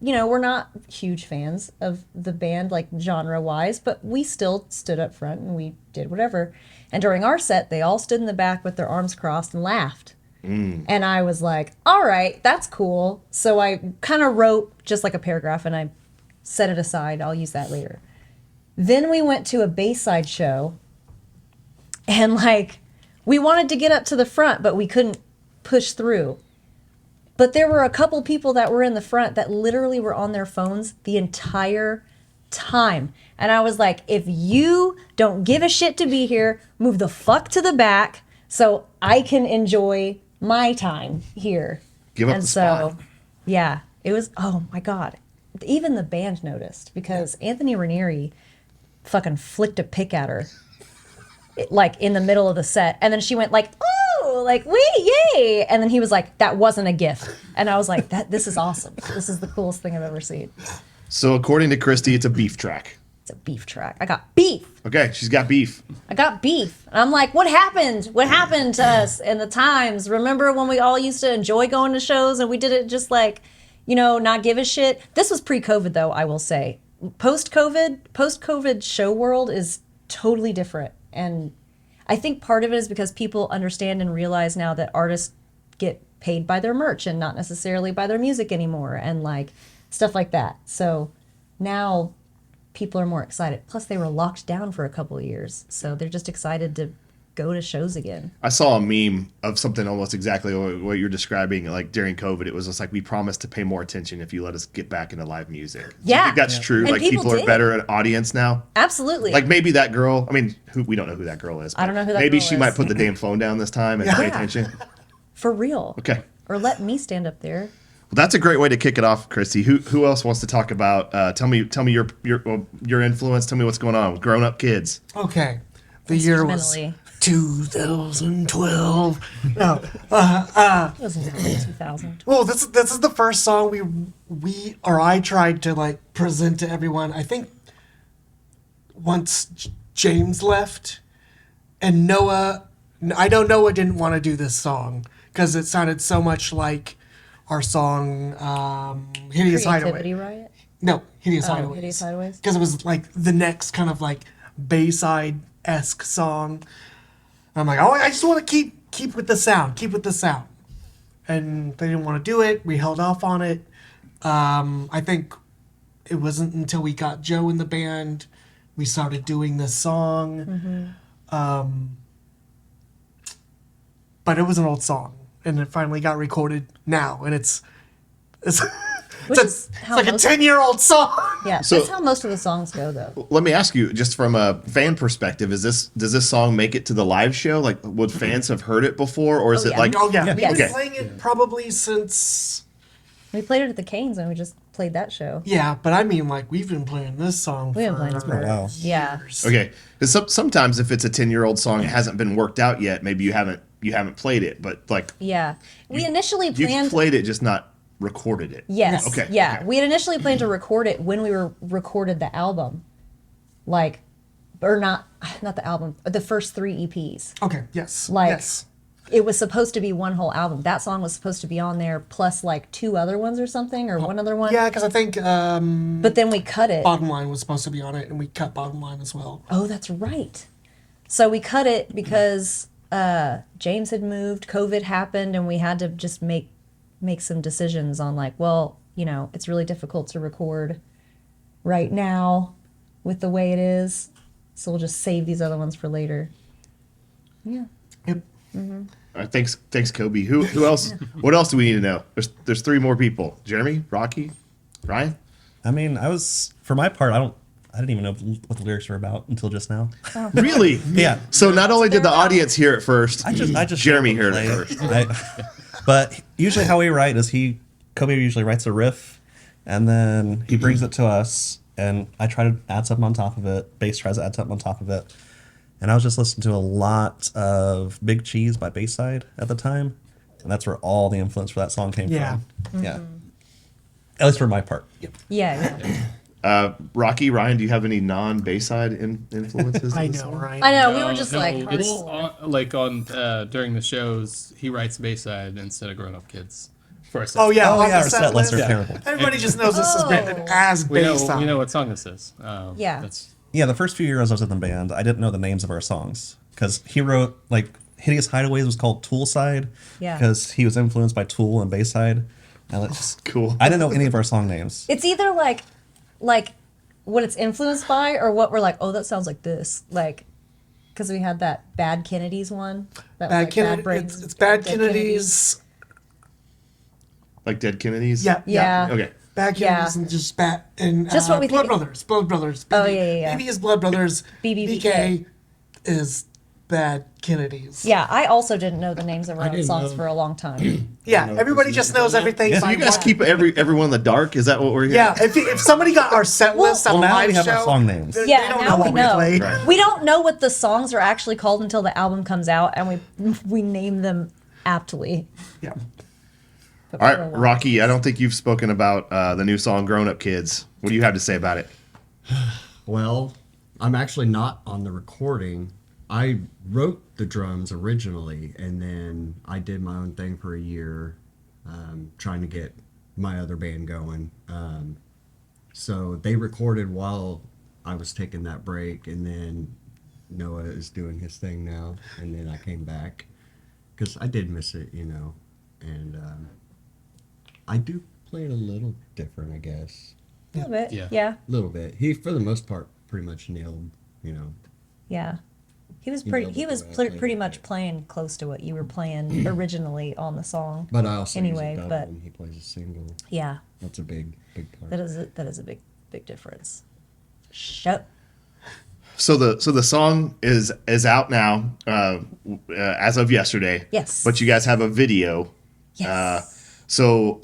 you know, we're not huge fans of the band, like genre-wise, but we still stood up front and we did whatever. And during our set, they all stood in the back with their arms crossed and laughed. And I was like, all right, that's cool. So I kind of wrote just like a paragraph and I set it aside. I'll use that later. Then we went to a Bayside show, and like we wanted to get up to the front, but we couldn't push through. But there were a couple people that were in the front that literally were on their phones the entire time. And I was like, if you don't give a shit to be here, move the fuck to the back so I can enjoy my time here. Give up and the so, spot. yeah, it was, oh my God. Even the band noticed because Anthony Ranieri fucking flicked a pick at her like in the middle of the set, and then she went like, oh, like, wee, yay, and then he was like, that wasn't a gift, and I was like, this is awesome, this is the coolest thing I've ever seen. So according to Christy, it's a beef track. It's a beef track. I got beef. Okay, she's got beef. I got beef. And I'm like, what happened to us in the times? Remember when we all used to enjoy going to shows and we did it just like, you know, not give a shit? This was pre-COVID though, I will say. Post-COVID show world is totally different. And I think part of it is because people understand and realize now that artists get paid by their merch and not necessarily by their music anymore, and like stuff like that. So now people are more excited. Plus they were locked down for a couple of years. So they're just excited to go to shows again. I saw a meme of something almost exactly what you're describing. Like during COVID, it was just like, we promised to pay more attention if you let us get back into live music. Do you think that's true? And like people are did. better at audience now? Absolutely. Like maybe that girl, I mean, we don't know who that girl is. I don't know who that maybe girl she is. might put the damn phone down this time and pay attention. For real. Okay. Or let me stand up there. Well, that's a great way to kick it off, Christy. Who else wants to talk about? Tell me your influence. Tell me what's going on with Grown Up Kids. Okay. The year was Instrumentally. 2012. No. It was in 2000. Well, this is the first song I tried to like present to everyone. I think once James left, and Noah, I know Noah didn't want to do this song because it sounded so much like our song Hideous Creativity Hideaway. Riot? No, Hideous Oh, Hideaways. Hideous Hideaways? Because it was like the next kind of like Bayside-esque song. I'm like, oh, I just want to keep with the sound. And they didn't want to do it. We held off on it. I think it wasn't until we got Joe in the band we started doing this song. But it was an old song, and it finally got recorded now, and it's Which is how like a most- 10-year-old song. Yeah, So- that's how most of the songs go, though. Let me ask you, just from a fan perspective, does this song make it to the live show? Like, would fans have heard it before, or is Oh, it yeah. like? Oh yeah, we've Yes. been playing it probably since. We played it at the Canes, and we just played that show. Yeah, but I mean, like, we've been playing this song We've been playing it for for Wow. Yeah. years. Okay, 'cause sometimes if it's a 10-year-old song, it hasn't been worked out yet. Maybe you haven't played it, but like Yeah. We initially you've planned. played it, just not recorded it. Yes. Okay, Yeah. okay. We had initially planned to record it when we recorded the album. Like, or not the album, the first 3 EPs. Okay, yes. Like, yes. it was supposed to be one whole album. That song was supposed to be on there plus like 2 other ones or something, or one other one. Yeah, because I think But then we cut it. Bottom Line was supposed to be on it, and we cut Bottom Line as well. Oh, that's right. So we cut it because James had moved, COVID happened, and we had to just make some decisions on like, well, you know, it's really difficult to record right now with the way it is. So we'll just save these other ones for later. Yeah. Yep. All right, thanks, Kobe. Who else? What else do we need to know? There's 3 more people. Jeremy, Rocky, Ryan. I mean, for my part, I I didn't even know what the lyrics were about until just now. Really? Yeah. So not only did the audience hear it first, I just Jeremy showed heard them it play. first. But usually how we write is Kobe usually writes a riff, and then he brings it to us, and I try to add something on top of it. Bass tries to add something on top of it. And I was just listening to a lot of Big Cheese by Bayside at the time, and that's where all the influence for that song came from. Yeah. At least for my part. Yeah. Rocky, Ryan, do you have any non-Bayside influences? I in this know, song? right? I know. We were just like, it's hardcore. during the shows, he writes Bayside instead of Grown Up Kids. For us. Oh yeah, Oh on yeah, the our set lists are list. terrible. Everybody just knows this is written as we Bayside. know what song this is. Yeah. That's Yeah, the first few years I was in the band, I didn't know the names of our songs because he wrote Hideous Hideaways was called Toolside Yeah. because he was influenced by Tool and Bayside. And it's just Cool. I didn't know any of our song names. It's either like what it's influenced by or what we're like, oh, that sounds like this. Like, because we had that Bad Kennedy's one. That was Bad like Kennedy. Brains- It's Bad Dead Kennedy's. Like Dead Kennedys? Yeah. Yeah. Okay. Bad Yeah. Kennedy's and just Bad and Just what we Blood think- Brothers. Blood Brothers. Oh, yeah. BB is Blood Brothers. BBBK. is Bad Kennedy's. Yeah, I also didn't know the names of our own didn't songs know. for a long time. Yeah, everybody just knows everything. Yeah, So by you guys one. keep everyone in the dark? Is that what we're hearing? Yeah, if somebody got our set list on Well, a now live we have show, our song names. they Yeah, don't now know we what know. we played. Right. We don't know what the songs are actually called until the album comes out, and we name them aptly. Yeah. But All for a right, while- Rocky, I don't think you've spoken about the new song Grown Up Kids. What do you have to say about it? Well, I'm actually not on the recording. I wrote the drums originally, and then I did my own thing for a year, trying to get my other band going. So they recorded while I was taking that break, and then Noah is doing his thing now, and then I came back because I did miss it, and I do play it a little different, I guess. A little bit. Yeah. Yeah. A little bit. He, for the most part, pretty much nailed, Yeah. He was You pretty. know He the was way I pl- play pretty it. much playing close to what you were playing originally on the song. But I also Anyway, use a double but- when he plays a single. Yeah, That's a big part. that is a big difference. Shut. So the song is out now, as of yesterday. Yes. But you guys have a video. Yes. So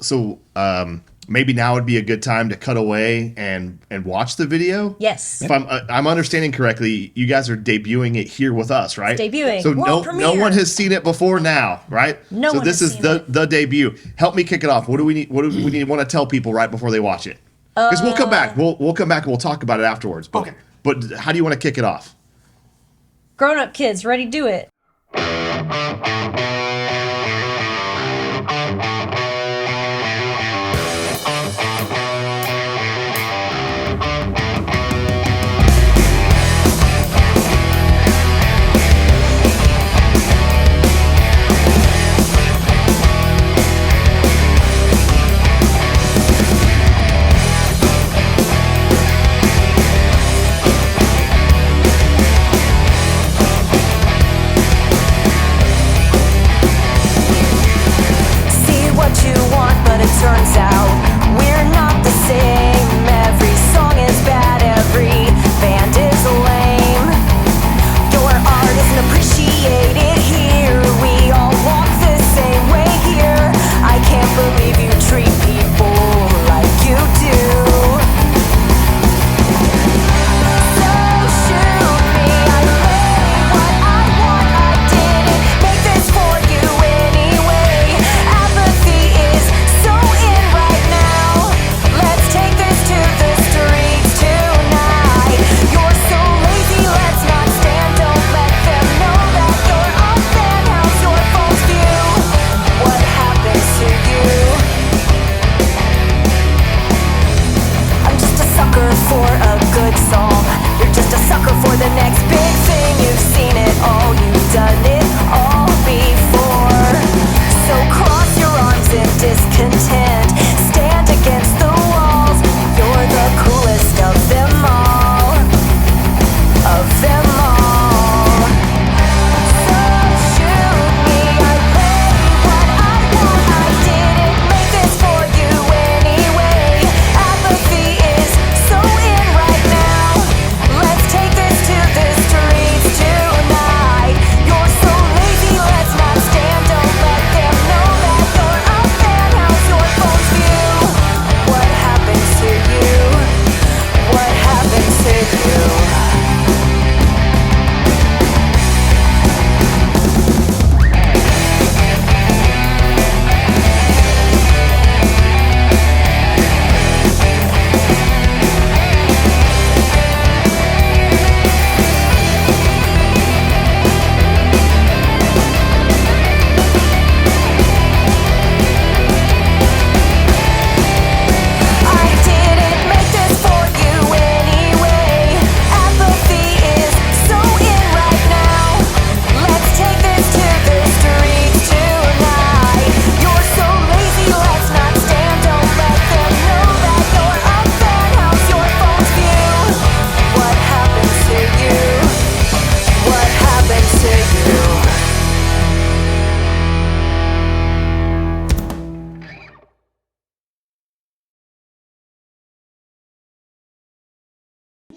maybe now would be a good time to cut away and watch the video. Yes. If I'm understanding correctly, you guys are debuting it here with us, right? It's debuting. So World no premiere. one has seen it before now, right? No so one this has is seen the debut. Help me kick it off. What do we need? What do we need? Want to tell people right before they watch it? Because we'll come back. We'll come back and we'll talk about it afterwards. But, Okay. But how do you want to kick it off? Grown up kids, ready, do it.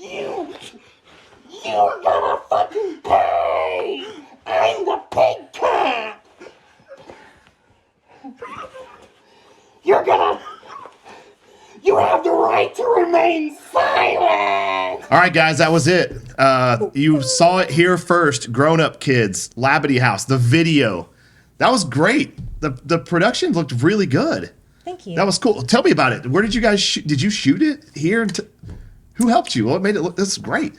You're gonna fucking pay! I'm the pig cat! You're gonna... You have the right to remain silent! All right, guys, that was it. You saw it here first. Grown Up Kids, Labadie House, the video. That was great. The production looked really good. Thank you. That was cool. Tell me about it. Where did you guys shoot? Did you shoot it here? Who helped you? What made it look? This is great.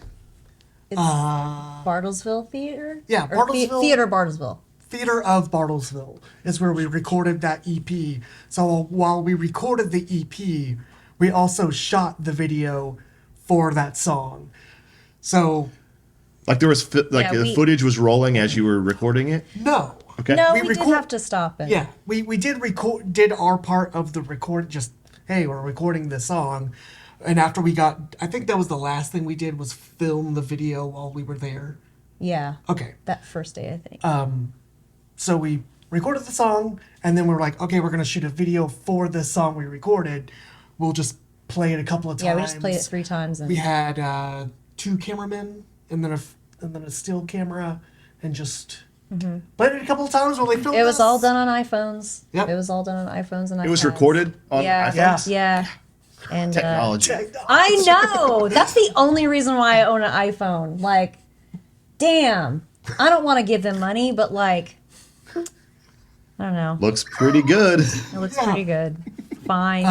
It's Bartlesville Theater? Yeah, Or Bartlesville. Theater Bartlesville. Theater of Bartlesville is where we recorded that EP. So while we recorded the EP, we also shot the video for that song. So Like there was the footage was rolling as you were recording it. no. Okay. No, We we did record- have to stop it. Yeah, we did our part of the record. Just hey, we're recording this song, and after we got, I think that was the last thing we did was film the video while we were there. Yeah. Okay, That first day, I think. so we recorded the song, and then we're like, okay, we're gonna shoot a video for this song we recorded. We'll just play it a couple of times. Yeah, we just played it 3 times. And We had 2 cameramen and then a still camera, and just played it a couple of times while they filmed. it was us. all done on iPhones. Yep. It was all done on iPhones and iPads. It was recorded on Yeah. iPhones? Yeah. And Technology. I know. That's the only reason why I own an iPhone. Like, damn. I don't want to give them money, but like, I don't know. Looks pretty good. It looks pretty good. Fine.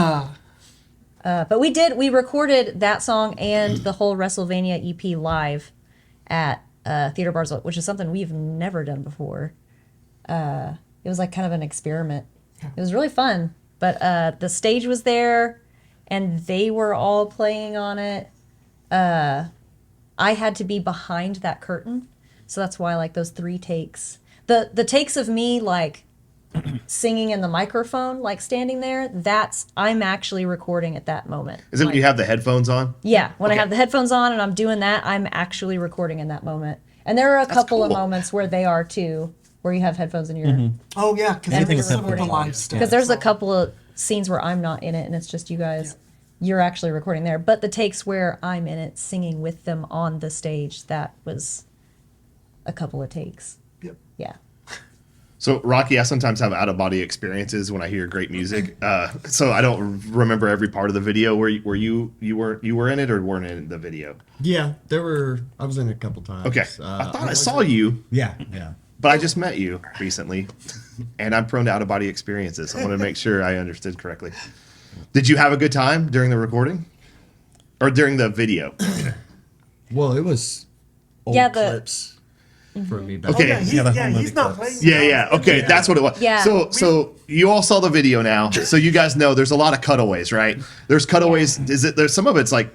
But we recorded that song and the whole WrestleMania EP live at Theater Bartlesville, which is something we've never done before. It was like kind of an experiment. It was really fun. But the stage was there and they were all playing on it. I had to be behind that curtain. So that's why like those 3 takes. The takes of me like singing in the microphone, like standing there, I'm actually recording at that moment. Is it when you have the headphones on? Yeah, when I have the headphones on and I'm doing that, I'm actually recording in that moment. And there are a couple of cool. moments where they are too, where you have headphones in your... Oh yeah, because Everything it's is some of the recording. live stuff. Because there's a so- couple of scenes where I'm not in it and it's just you guys. You're actually recording there. But the takes where I'm in it, singing with them on the stage, that was a couple of takes. Yep. Yeah. So Rocky, I sometimes have out of body experiences when I hear great music. So I don't remember every part of the video. Were you were in it or weren't in the video? Yeah, I was in it a couple times. Okay. I thought I saw you, Yeah. but I just met you recently, and I'm prone to out of body experiences. I want to make sure I understood correctly. Did you have a good time during the recording, or during the video? Well, it was old Yeah, the- clips for me back Okay. Oh, yeah, then. he, Yeah, the yeah, whole he's movie not clips. playing. Yeah. Okay, that's what it was. Yeah. So you all saw the video now. So you guys know there's a lot of cutaways, right? There's cutaways. There's some of it's like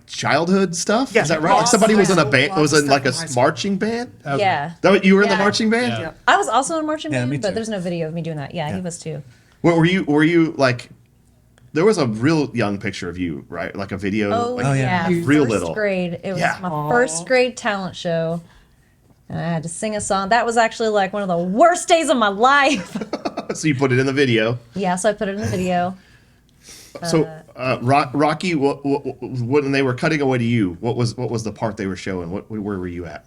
childhood stuff. Yeah. Is that right? Like somebody was in a band. Lots of Was in like a stuff in high school. marching band. Yeah. That you were in the Yeah. marching band. Yeah. I was also in marching Yeah, band, me but too. there's no video of me doing that. Yeah, he was too. What were you? Were you like? There was a real young picture of you, right? Like a video. Oh, like, yeah. Real First little. grade. It was Yeah. my first grade talent show. And I had to sing a song. That was actually like one of the worst days of my life. So you put it in the video. Yeah, so I put it in the video. So Rocky, when they were cutting away to you, what was the part they were showing? Where were you at?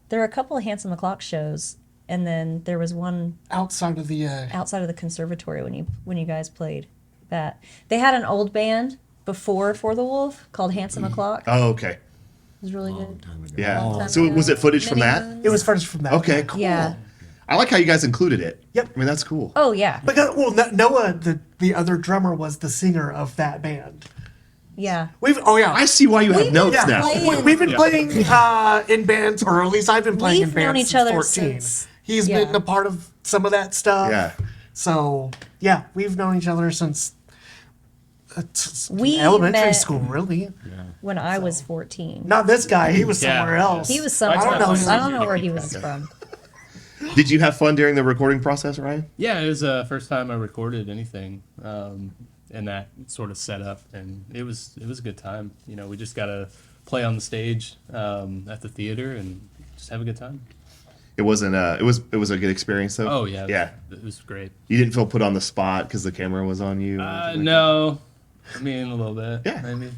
There were a couple of Handsome o'Clock shows, and then there was one Outside of the outside of the conservatory when you guys played. That they had an old band before For the Wolf called Handsome o'Clock. It Oh, okay. was really good. Yeah. time So ago. was it footage from Many that? moons. it was footage from that. Okay, cool. Yeah. I like how you guys included it. Yep. I mean, that's cool. Oh yeah. Because Noah, the other drummer, was the singer of that band. Yeah. I see why you have notes Yeah, now. we've been playing in bands, or at least I've been playing We've in known bands each other since 14. since- He's yeah. been a part of some of that stuff. Yeah. So yeah, we've known each other since We elementary met school, really. when I was 14. Not this guy. He was Yeah. somewhere else. He was somewhere I don't know. else. I don't know where he was from. Did you have fun during the recording process, Ryan? Yeah, it was the first time I recorded anything in that sort of setup, and it was a good time. You know, we just got to play on the stage at the theater and just have a good time. It wasn't. It was a good experience though. Oh yeah, Yeah. it was great. You didn't feel put on the spot because the camera was on you. or anything like No, I mean, a little bit. Yeah. Maybe.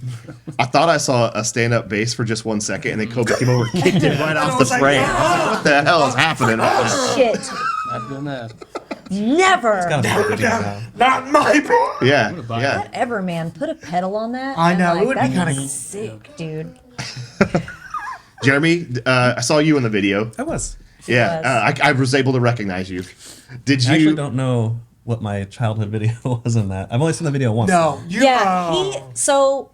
I thought I saw a stand-up bass for just 1 second, and then Kobe came over and kicked it right off the frame. I was like, what the hell is happening? Shit. Not doing that. Never. Gotta be a video now. Not my band. Yeah, buy yeah. Whatever, man. Put a pedal on that. I and, know, it like, would be that'd kinda sick, dude. Jeremy, I saw you in the video. I was. Yeah, I was able to recognize you. Did I actually you? don't know what my childhood video was in that. I've only seen the video once. No, you. Yeah, so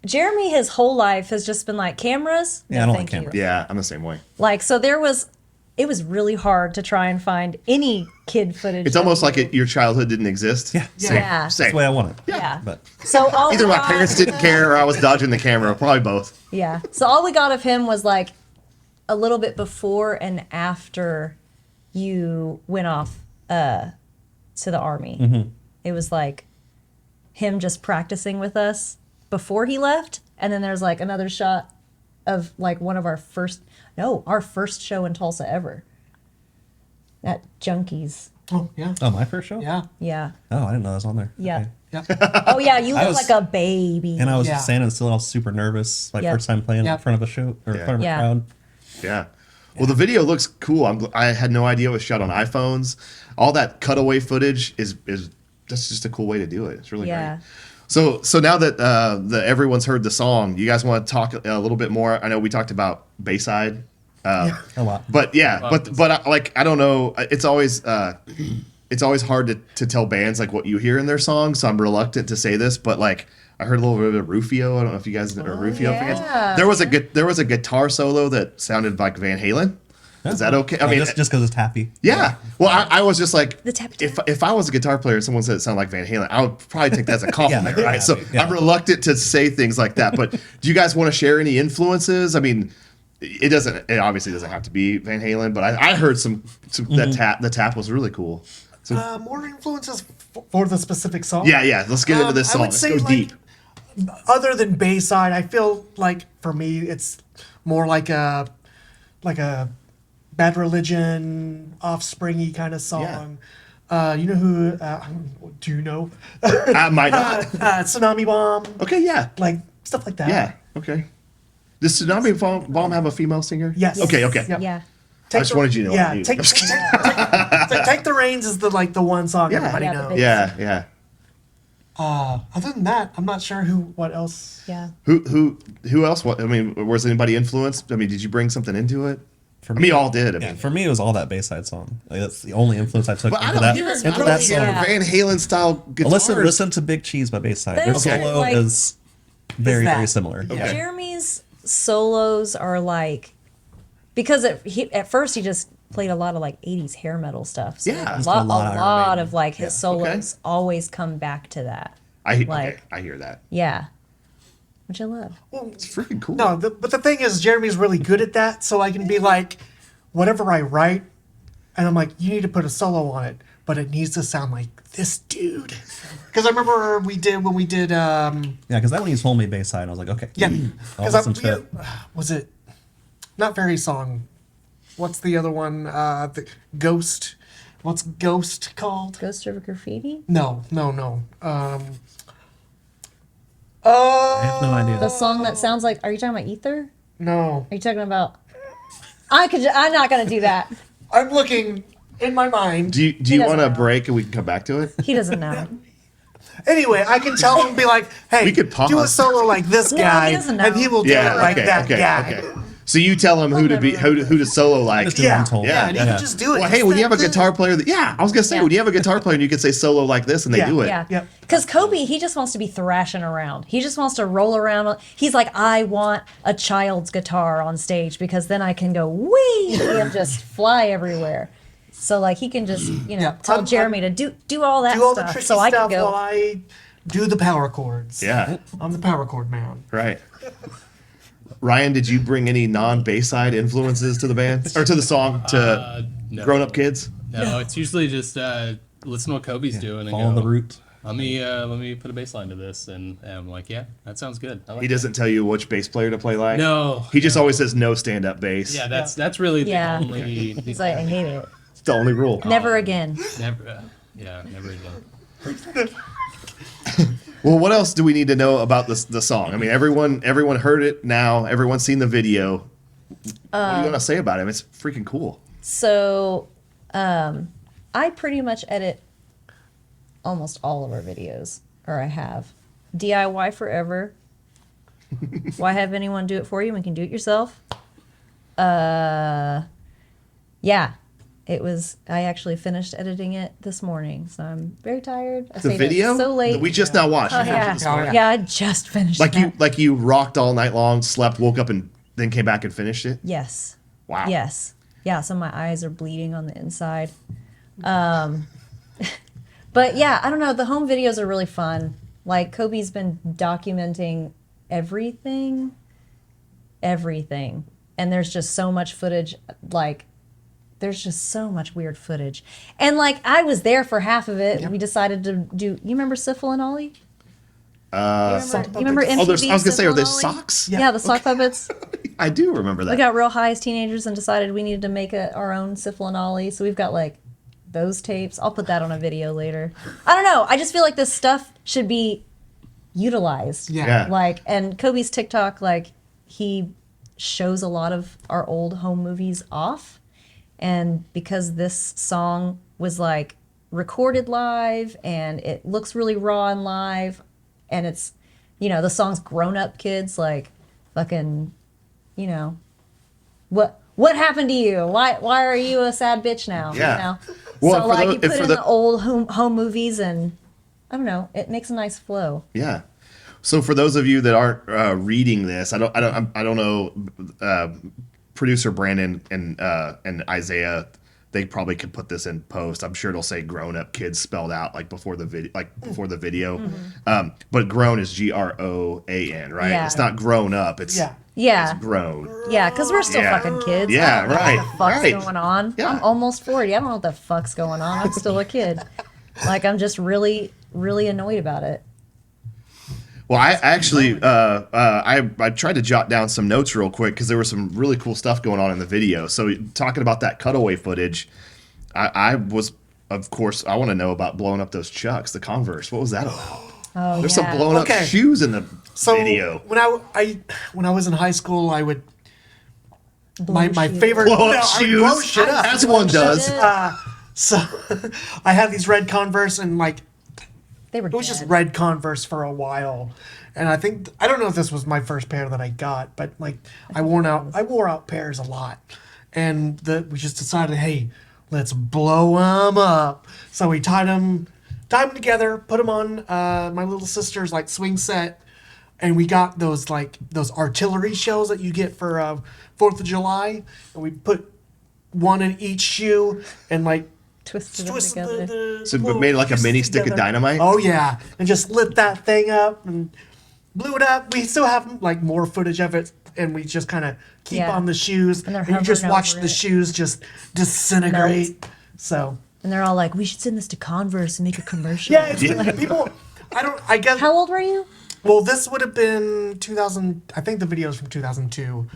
Jeremy his whole life has just been like cameras. Yeah, no, I don't like thank you. cameras. Yeah, I'm the same way. Like so it was really hard to try and find any kid footage. It's of almost like you. your childhood didn't exist. Yeah. Same. Yeah. Same. That's the way I want it. Yeah. But So all Either we my got- parents didn't care or I was dodging the camera. Probably both. Yeah. So all we got of him was like a little bit before and after you went off to the army. Mm-hmm. It was like him just practicing with us before he left, and then there's like another shot of like one of our first show in Tulsa ever. At Junkies. Oh yeah. oh, my first show. Yeah. Yeah. Oh, I didn't know that was on there. Yeah. Okay. Oh yeah, you I look was- like a baby. And I was Yeah. standing still. I was super nervous. My Yep. first time playing in Yep. front of a show or in Yeah. front of a Yeah. crowd. Yeah. Well, the video looks cool. I had no idea it was shot on iPhones. All that cutaway footage is that's just a cool way to do it. It's really Yeah. great. So now that everyone's heard the song, you guys want to talk a little bit more? I know we talked about Bayside, A lot. but yeah, I don't know. It's always hard to tell bands like what you hear in their songs. So I'm reluctant to say this, but like I heard a little bit of Rufio. I don't know if you guys are Rufio fans. yeah. There was a guitar solo that sounded like Van Halen. Is that okay? I mean, just because it's tappy. yeah. Well, I was just like, The tap if I was a guitar player and someone said it sounded like Van Halen, I would probably take that as a compliment, right? So Yeah. I'm reluctant to say things like that. But do you guys want to share any influences? I mean, it obviously doesn't have to be Van Halen, but I heard some the tap was really cool. So More influences for the specific song. yeah. Let's get into this I song. would Let's say, go like, deep. Other than Bayside, I feel like for me it's more like a Bad Religion, Offspringy kind of song. You know who? Do you know? I might not. Tsunami Bomb, Okay, yeah. like stuff like that. Yeah. Okay. Does Tsunami Bomb have a female singer? Yes. Okay. Yep. Yeah. I just wanted you to know. Yeah, I knew. take the Reins is the one song Yeah. everybody Yeah, the knows. big- Yeah. Other than that, I'm not sure what else. Yeah. Who else? What I mean, was anybody influenced? I mean, did you bring something into it? For I mean, all did. I Yeah, mean, for me, it was all that Bayside song. Like, that's the only influence I took but I into don't that. hear, Into I don't that hear song. Yeah. Van Halen style guitars. Listen to Big Cheese by Bayside. Their There's, solo like- is very, that? very similar. Okay. Jeremy's solos are like because at first he just played a lot of like 80s hair metal stuff. So Yeah. a Just lot, a lot of Iron lot Maiden. of like his solos Okay. always come back to that. Okay, like- I hear that. Yeah. Which I love. It's freaking cool. No, but the thing is, Jeremy's really good at that, so I can be like, whatever I write, and I'm like, you need to put a solo on it, but it needs to sound like this dude. Because I remember when we did, Yeah, because that one you told me Bayside, and I was like, okay. yeah, I'll because listen to it. was it not Fairy Song? What's the other one? The Ghost. What's Ghost called? Ghost River Graffiti? No. I have no idea. The song that sounds like are you talking about Ether? No. Are you talking about I'm not gonna do that. I'm looking in my mind. Do you doesn't want to know. break and we can come back to it? He doesn't know. Anyway, I can tell him and be like, hey, We could pause. do a solo like this No, guy, he doesn't know. and he will do it like that guy. So you tell him who to solo like. Just do Yeah, untold. yeah, and he Yeah. can just do it. Well, hey, when you have a guitar player that, I was gonna say Yeah. when you have a guitar player and you can say solo like this and they Yeah, do it. Yeah. Yep. Because Kobe, he just wants to be thrashing around. He just wants to roll around. He's like, I want a child's guitar on stage because then I can go wee and just fly everywhere. So like he can just Yeah, tell I'm- Jeremy to do all that do all the stuff. tricky So I can stuff go. while I do the power chords. Yeah, I'm the power chord man. right. Ryan, did you bring any non-Bayside influences to the band or to the song to No. Grown Up Kids? No, it's usually just listen to what Kobe's doing and Follow go, the route. Let me put a bass line to this, and I'm like, yeah, that sounds good. I like He doesn't tell you which bass player to play like. No. He just always says no stand-up bass. Yeah, that's really the Yeah. only. He's like, I hate it. It's the only rule. Never again. Never. Never again. Well, what else do we need to know about the song? I mean, everyone heard it now. Everyone's seen the video. What are you gonna say about it? I mean, it's freaking cool. So, I pretty much edit almost all of our videos, or I have. DIY forever. Why have anyone do it for you when you can do it yourself? Yeah. It was. I actually finished editing it this morning, so I'm very tired. I The stayed up video so late. that we just now watched. Oh, yeah. yeah. Yeah, I just finished that. Like you rocked all night long, slept, woke up, and then came back and finished it. Yes. Wow. Yes. Yeah, so my eyes are bleeding on the inside. But yeah, I don't know. The home videos are really fun. Like, Kobe's been documenting everything. And there's just so much footage. Like, there's just so much weird footage. And, like, I was there for half of it. We decided to do... You remember Syphil and Ollie? You remember MTV? I was gonna say, are Syphil there and Ollie? socks? Yeah, the sock puppets. I do remember that. We got real high as teenagers and decided we needed to make our own Syphil and Ollie. So we've got like those tapes. I'll put that on a video later. I don't know. I just feel like this stuff should be utilized. Yeah. Like, and Kobe's TikTok, like, he shows a lot of our old home movies off. And because this song was like recorded live and it looks really raw and live, and it's, you know, the song's grown up kids, like fucking, you know, what happened to you? Why are you a sad bitch now? Yeah. You know? Well, so like you put in the old home movies, and I don't know, it makes a nice flow. Yeah. So for those of you that aren't reading this, I don't know. Producer Brandon and Isaiah, they probably could put this in post. I'm sure it'll say "grown up kids" spelled out like before the video. Mm-hmm. But grown is GROAN, right? Yeah. It's not grown up. It's Yeah. It's grown. Yeah, because we're still fucking kids. Yeah, I don't know right, What the fuck's right. going on? Yeah. I'm almost 40. I don't know what the fuck's going on. I'm still a kid. Like, I'm just really, really annoyed about it. Well, I actually I tried to jot down some notes real quick because there was some really cool stuff going on in the video. So talking about that cutaway footage, I was, of course, I want to know about blowing up those Chucks, the Converse. What was that about? Oh, There's yeah. some blown up Okay. shoes in the So video. when I was in high school, I would my shoes. favorite Blow up I would shoes, blow shit up. as one does. So I had these red Converse, and like They were it was just dead. red Converse for a while. And I don't know if this was my first pair that I got, but like I wore out pairs a lot, and we just decided, hey, let's blow them up. So we tied them together, put them on my little sister's like swing set, and we got those artillery shells that you get for 4th of July, and we put one in each shoe and like Twisted them twisted together. So little made like a pieces mini stick of together. dynamite? Oh yeah, and just lit that thing up and blew it up. We still have like more footage of it, and we just kind of keep Yeah. on the shoes, And they're you just hovering watch over the it. shoes just disintegrate. So And they're all like, we should send this to Converse and make a commercial. yeah, it's people. I guess. How old were you? Well, this would have been 2000. I think the video is from 2002,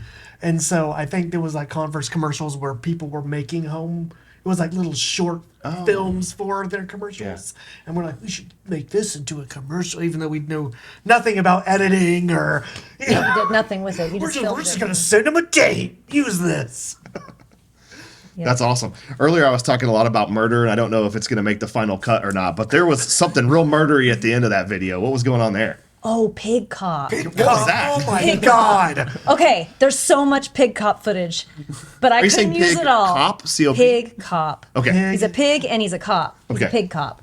and so I think there was like Converse commercials where people were making home. It was like little short films for their commercials, and we're like, we should make this into a commercial, even though we knew nothing about editing or. You know, You did nothing with it. You we're just just, filmed we're just it. gonna send them a date. Use this. Yeah. That's awesome. Earlier, I was talking a lot about murder, and I don't know if it's going to make the final cut or not, but there was something real murdery at the end of that video. What was going on there? Oh, pig cop. What was that? Oh my Pig god. Okay, there's so much pig cop footage, but I Are you couldn't saying use pig it all. cop? C-O-P? Pig cop. Okay. He's a pig and he's a cop. He's a Okay. pig cop.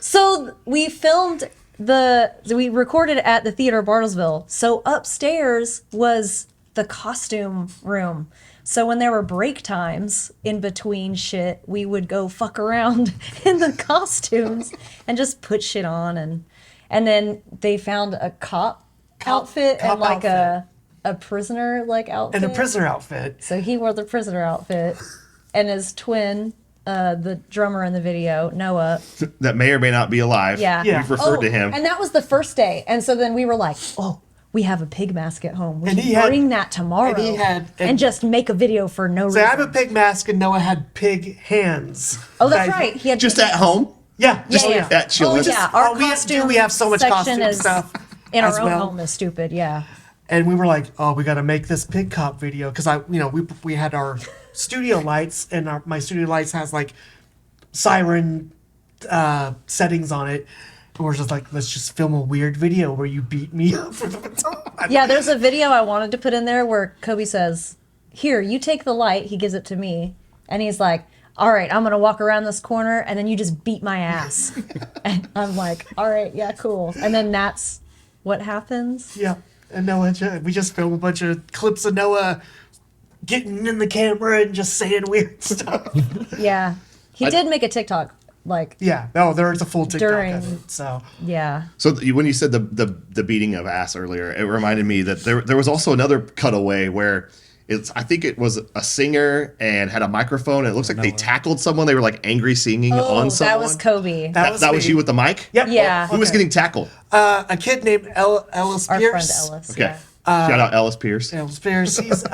So we we recorded at the theater Bartlesville. So upstairs was the costume room. So when there were break times in between shit, we would go fuck around in the costumes and just put shit on, and then they found a cop outfit cop and like outfit. a prisoner like outfit. And a prisoner outfit. So he wore the prisoner outfit, and his twin, the drummer in the video, Noah. That may or may not be alive. Yeah. Yeah. We've referred to him. And that was the first day. And so then we were like, oh, we have a pig mask at home. We And can he had- bring that tomorrow and he had- and just make a video for no So I have reason. a pig mask, and Noah had pig hands. Oh, that's That- right. He had Just pig at hands. home? Yeah, just yeah. That chill. Oh, Just- yeah. Our we costume have so much section costume is stuff in as our own well. home is stupid. Yeah. And we were like, oh, we got to make this pig cop video because we had our studio lights, and my studio lights has like siren settings on it. And we're just like, let's just film a weird video where you beat me up. Yeah, there's a video I wanted to put in there where Kobe says, "Here, you take the light." He gives it to me, and he's like, "All right, I'm gonna walk around this corner, and then you just beat my ass." And I'm like, "All right, yeah, cool." And then that's what happens. Yeah, and we just filmed a bunch of clips of Noah getting in the camera and just saying weird stuff. Yeah, he did make a TikTok. Like, Yeah, there's a full TikTok During- of it. So yeah, So when you said the beating of ass earlier, it reminded me that there was also another cutaway where I think it was a singer and had a microphone. And it looks like they tackled someone. They were like angry singing on someone. that was Kobe. that That was me. you with the mic? Yep. Yeah. Who was Okay. getting tackled? A kid named Ellis Our Pierce. friend Ellis. Okay. Yeah. Shout out Ellis Pierce. Ellis Pierce. He's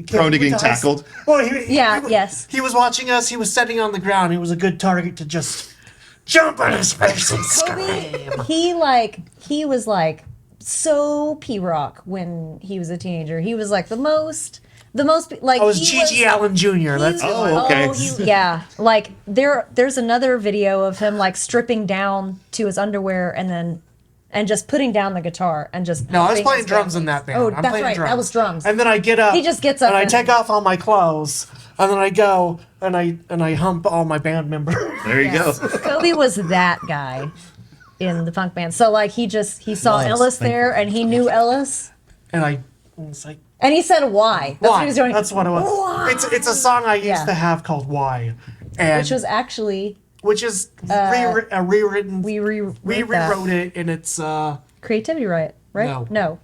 Prone to getting tackled. Well, Yes. He was watching us. He was sitting on the ground. He was a good target to just jump on his face and scream. He was like so P-Rock when he was a teenager. He was like the most like I was he G.G. Allen Jr. That's he- Oh, okay. yeah. Like there's another video of him like stripping down to his underwear and just putting down the guitar and just No, I was being playing his drums band in that band. Oh, I'm that's playing right. drums. That was drums. And then I get up. He just gets up and I and- take off all my clothes. And then I go and I hump all my band members. There you go. Kobe was that guy in the punk band. So like he saw Was, Ellis thank there and he knew Ellis And I was like, and he said why. That's what why? he was doing. That's what it was. Why? It's a song I used Yeah. to have called Why. And Which was actually rewritten. we We rewrote it, and it's Creativity Riot, right? No.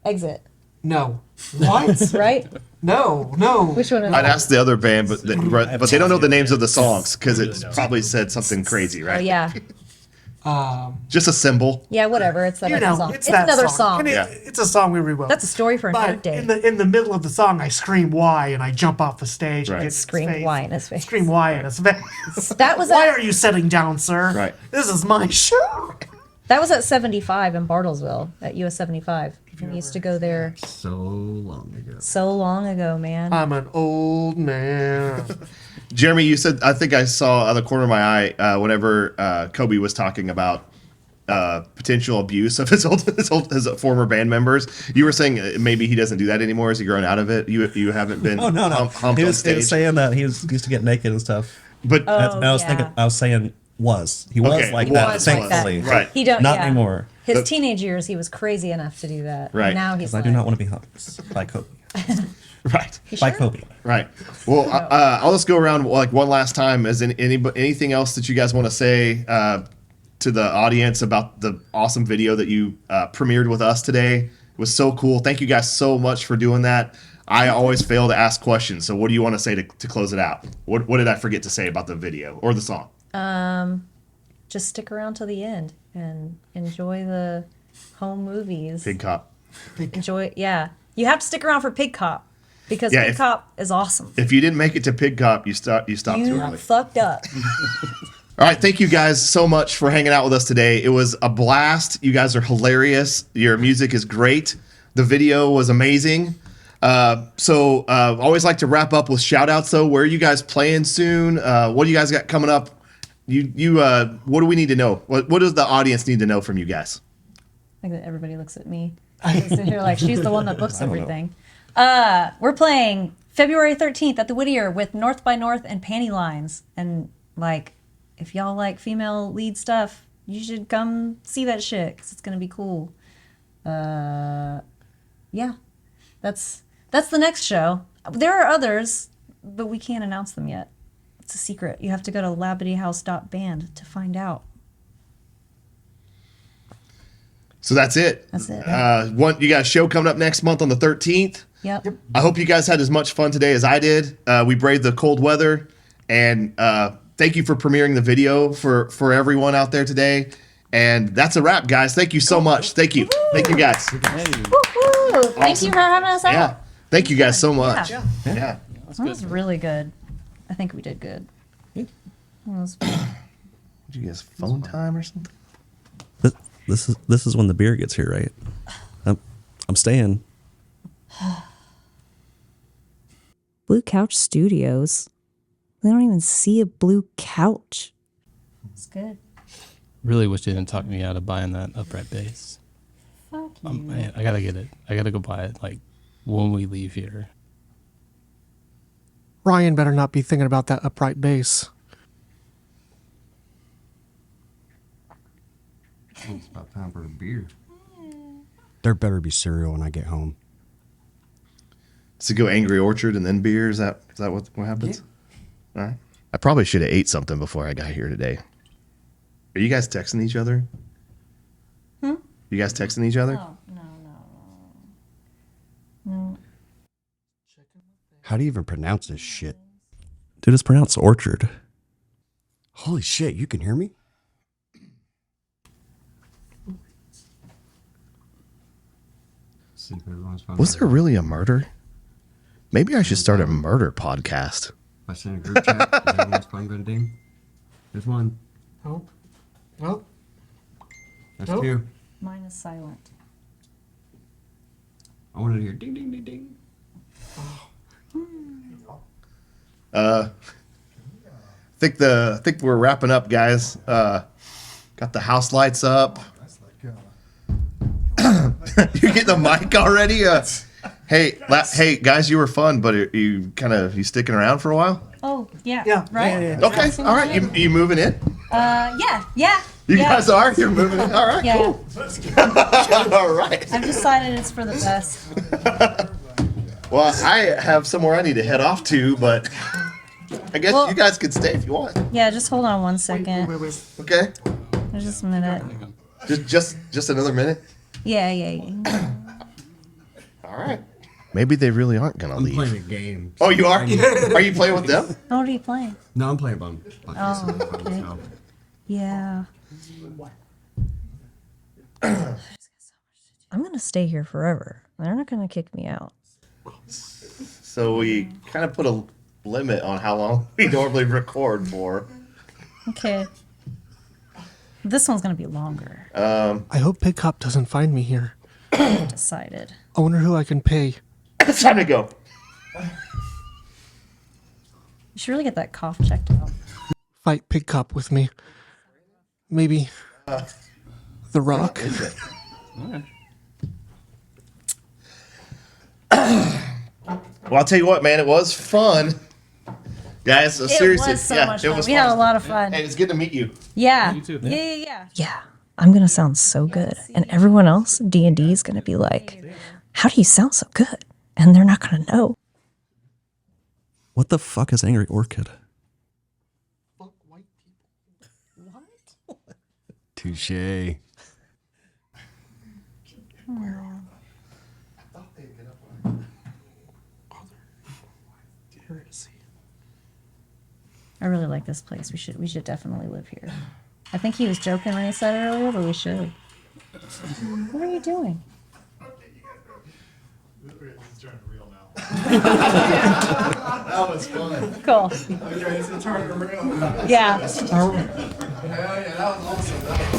Exit, no. What? right? No. Which one is I'd it? ask the other band, but they don't know the names of the songs because it probably said something crazy, Oh right? yeah. Just a symbol. Yeah, whatever. It's that You other know, song. it's It's that another song. song. And Yeah. it's a song we rewrote. That's a story for another But day. in the middle of the song, I scream "Why" and I jump off the stage. Right. And get in his Scream face. "Why" in his face. Scream "Why" in his face. That was Why at, are you sitting down, sir? Right. This is my show. that was at 75 in Bartlesville at US 75. We used to go there So long ago. so long ago, man. I'm an old man. Jeremy, you said, I think I saw out of the corner of my eye whenever Kobe was talking about potential abuse of his former band members. You were saying maybe he doesn't do that anymore. Has he grown out of it? You haven't been Oh no, humped he on was stage. saying that he used to get naked and stuff. But That's, I was yeah. thinking. I was saying he was Okay, like he that. was like that. Thankfully, Right. He don't. Not yeah. anymore. His But- teenage years, he was crazy enough to do that. Right. And now he's Because I like, do not want to be humped by Kobe. right. By Kobe. Right. Well, I'll just go around like one last time. Is anything else that you guys want to say to the audience about the awesome video that you premiered with us today? It was so cool. Thank you guys so much for doing that. I always fail to ask questions. So what do you want to say to close it out? What did I forget to say about the video or the song? just stick around till the end and enjoy the home movies. Pig Cop. Enjoy, yeah. You have to stick around for Pig Cop because Yeah, Pig Cop is awesome. If you didn't make it to Pig Cop, you stopped too You early. fucked up. All right, thank you guys so much for hanging out with us today. It was a blast. You guys are hilarious. Your music is great. The video was amazing. Always like to wrap up with shout outs though. Where are you guys playing soon? What do you guys got coming up? What do we need to know? What does the audience need to know from you guys? I think that everybody looks at me. Sitting here like she's the one that books I don't know. everything. We're playing February 13th at the Whittier with North by North and Panty Lines. And like, if y'all like female lead stuff, you should come see that shit because it's gonna be cool. Yeah, that's the next show. There are others, but we can't announce them yet. It's a secret. You have to go to labadiehouse.band to find out. So that's it. That's it. You got a show coming up next month on the 13th. Yep. I hope you guys had as much fun today as I did. We braved the cold weather, and thank you for premiering the video for everyone out there today. And that's a wrap, guys. Thank you so much. Thank you. Thank you, guys. Woo-hoo. Thank you for having us out. Yeah. Thank you guys so much. Yeah. Yeah. That was really good. I think we did good. Did you guys phone time or something? This is when the beer gets here, right? I'm staying. Blue Couch Studios. They don't even see a blue couch. It's good. Really wish they didn't talk me out of buying that upright bass. Fuck you. Man, I gotta get it. I gotta go buy it like when we leave here. Ryan better not be thinking about that upright bass. It's about time for a beer. There better be cereal when I get home. Does it go Angry Orchard and then beer? Is that what happens? All right. I probably should have ate something before I got here today. Are you guys texting each other? You guys texting each other? No. How do you even pronounce this shit? Dude, it's pronounced orchard. Holy shit, you can hear me? Was there really a murder? Maybe I should start a murder podcast. I sent a group chat. Is everyone's phone going to ding? There's one. Oh. Well, There's Oh. two. Mine is silent. I wanted to hear ding, ding, ding, ding. Think we're wrapping up, guys. Got the house lights up. You get the mic already? Hey, guys, you were fun, but are you sticking around for a while? Oh, yeah. Yeah. Right? Yeah. Okay, all right. You moving in? Yeah. You guys are? You're moving in? All right, Yeah. cool. All right. I've decided it's for the best. Well, I have somewhere I need to head off to, but I guess Well- you guys can stay if you want. Yeah, just hold on one second. wait. Okay? Just a minute. Just another minute? Yeah. All right. Maybe they really aren't going to I'm leave. playing a game. Oh, you are? Are you playing with them? Oh, what are you playing? No, I'm playing bum. Oh, okay. Yeah. I'm going to stay here forever. They're not going to kick me out. So we kind of put a limit on how long we normally record for. Okay. This one's going to be longer. I hope Pig Cop doesn't find me here. I've decided. I wonder who I can pay. It's time to go. You should really get that cough checked out. Fight Pig Cop with me. Maybe The Rock. Well, I'll tell you what, man, it was fun. Guys, seriously. It was so yeah, much it fun. was We fun. had a lot of fun. Hey, it's good to meet you. Yeah. You too. Yeah. Yeah. I'm going to sound so good. And everyone else, D&D, is going to be like, how do you sound so good? And they're not going to know. What the fuck is Angry Orchid? Touche. I really like this place. We should definitely live here. I think he was joking when he said it earlier, but we should. What are you doing? That was fun. Cool. Yeah. Yeah, that was awesome.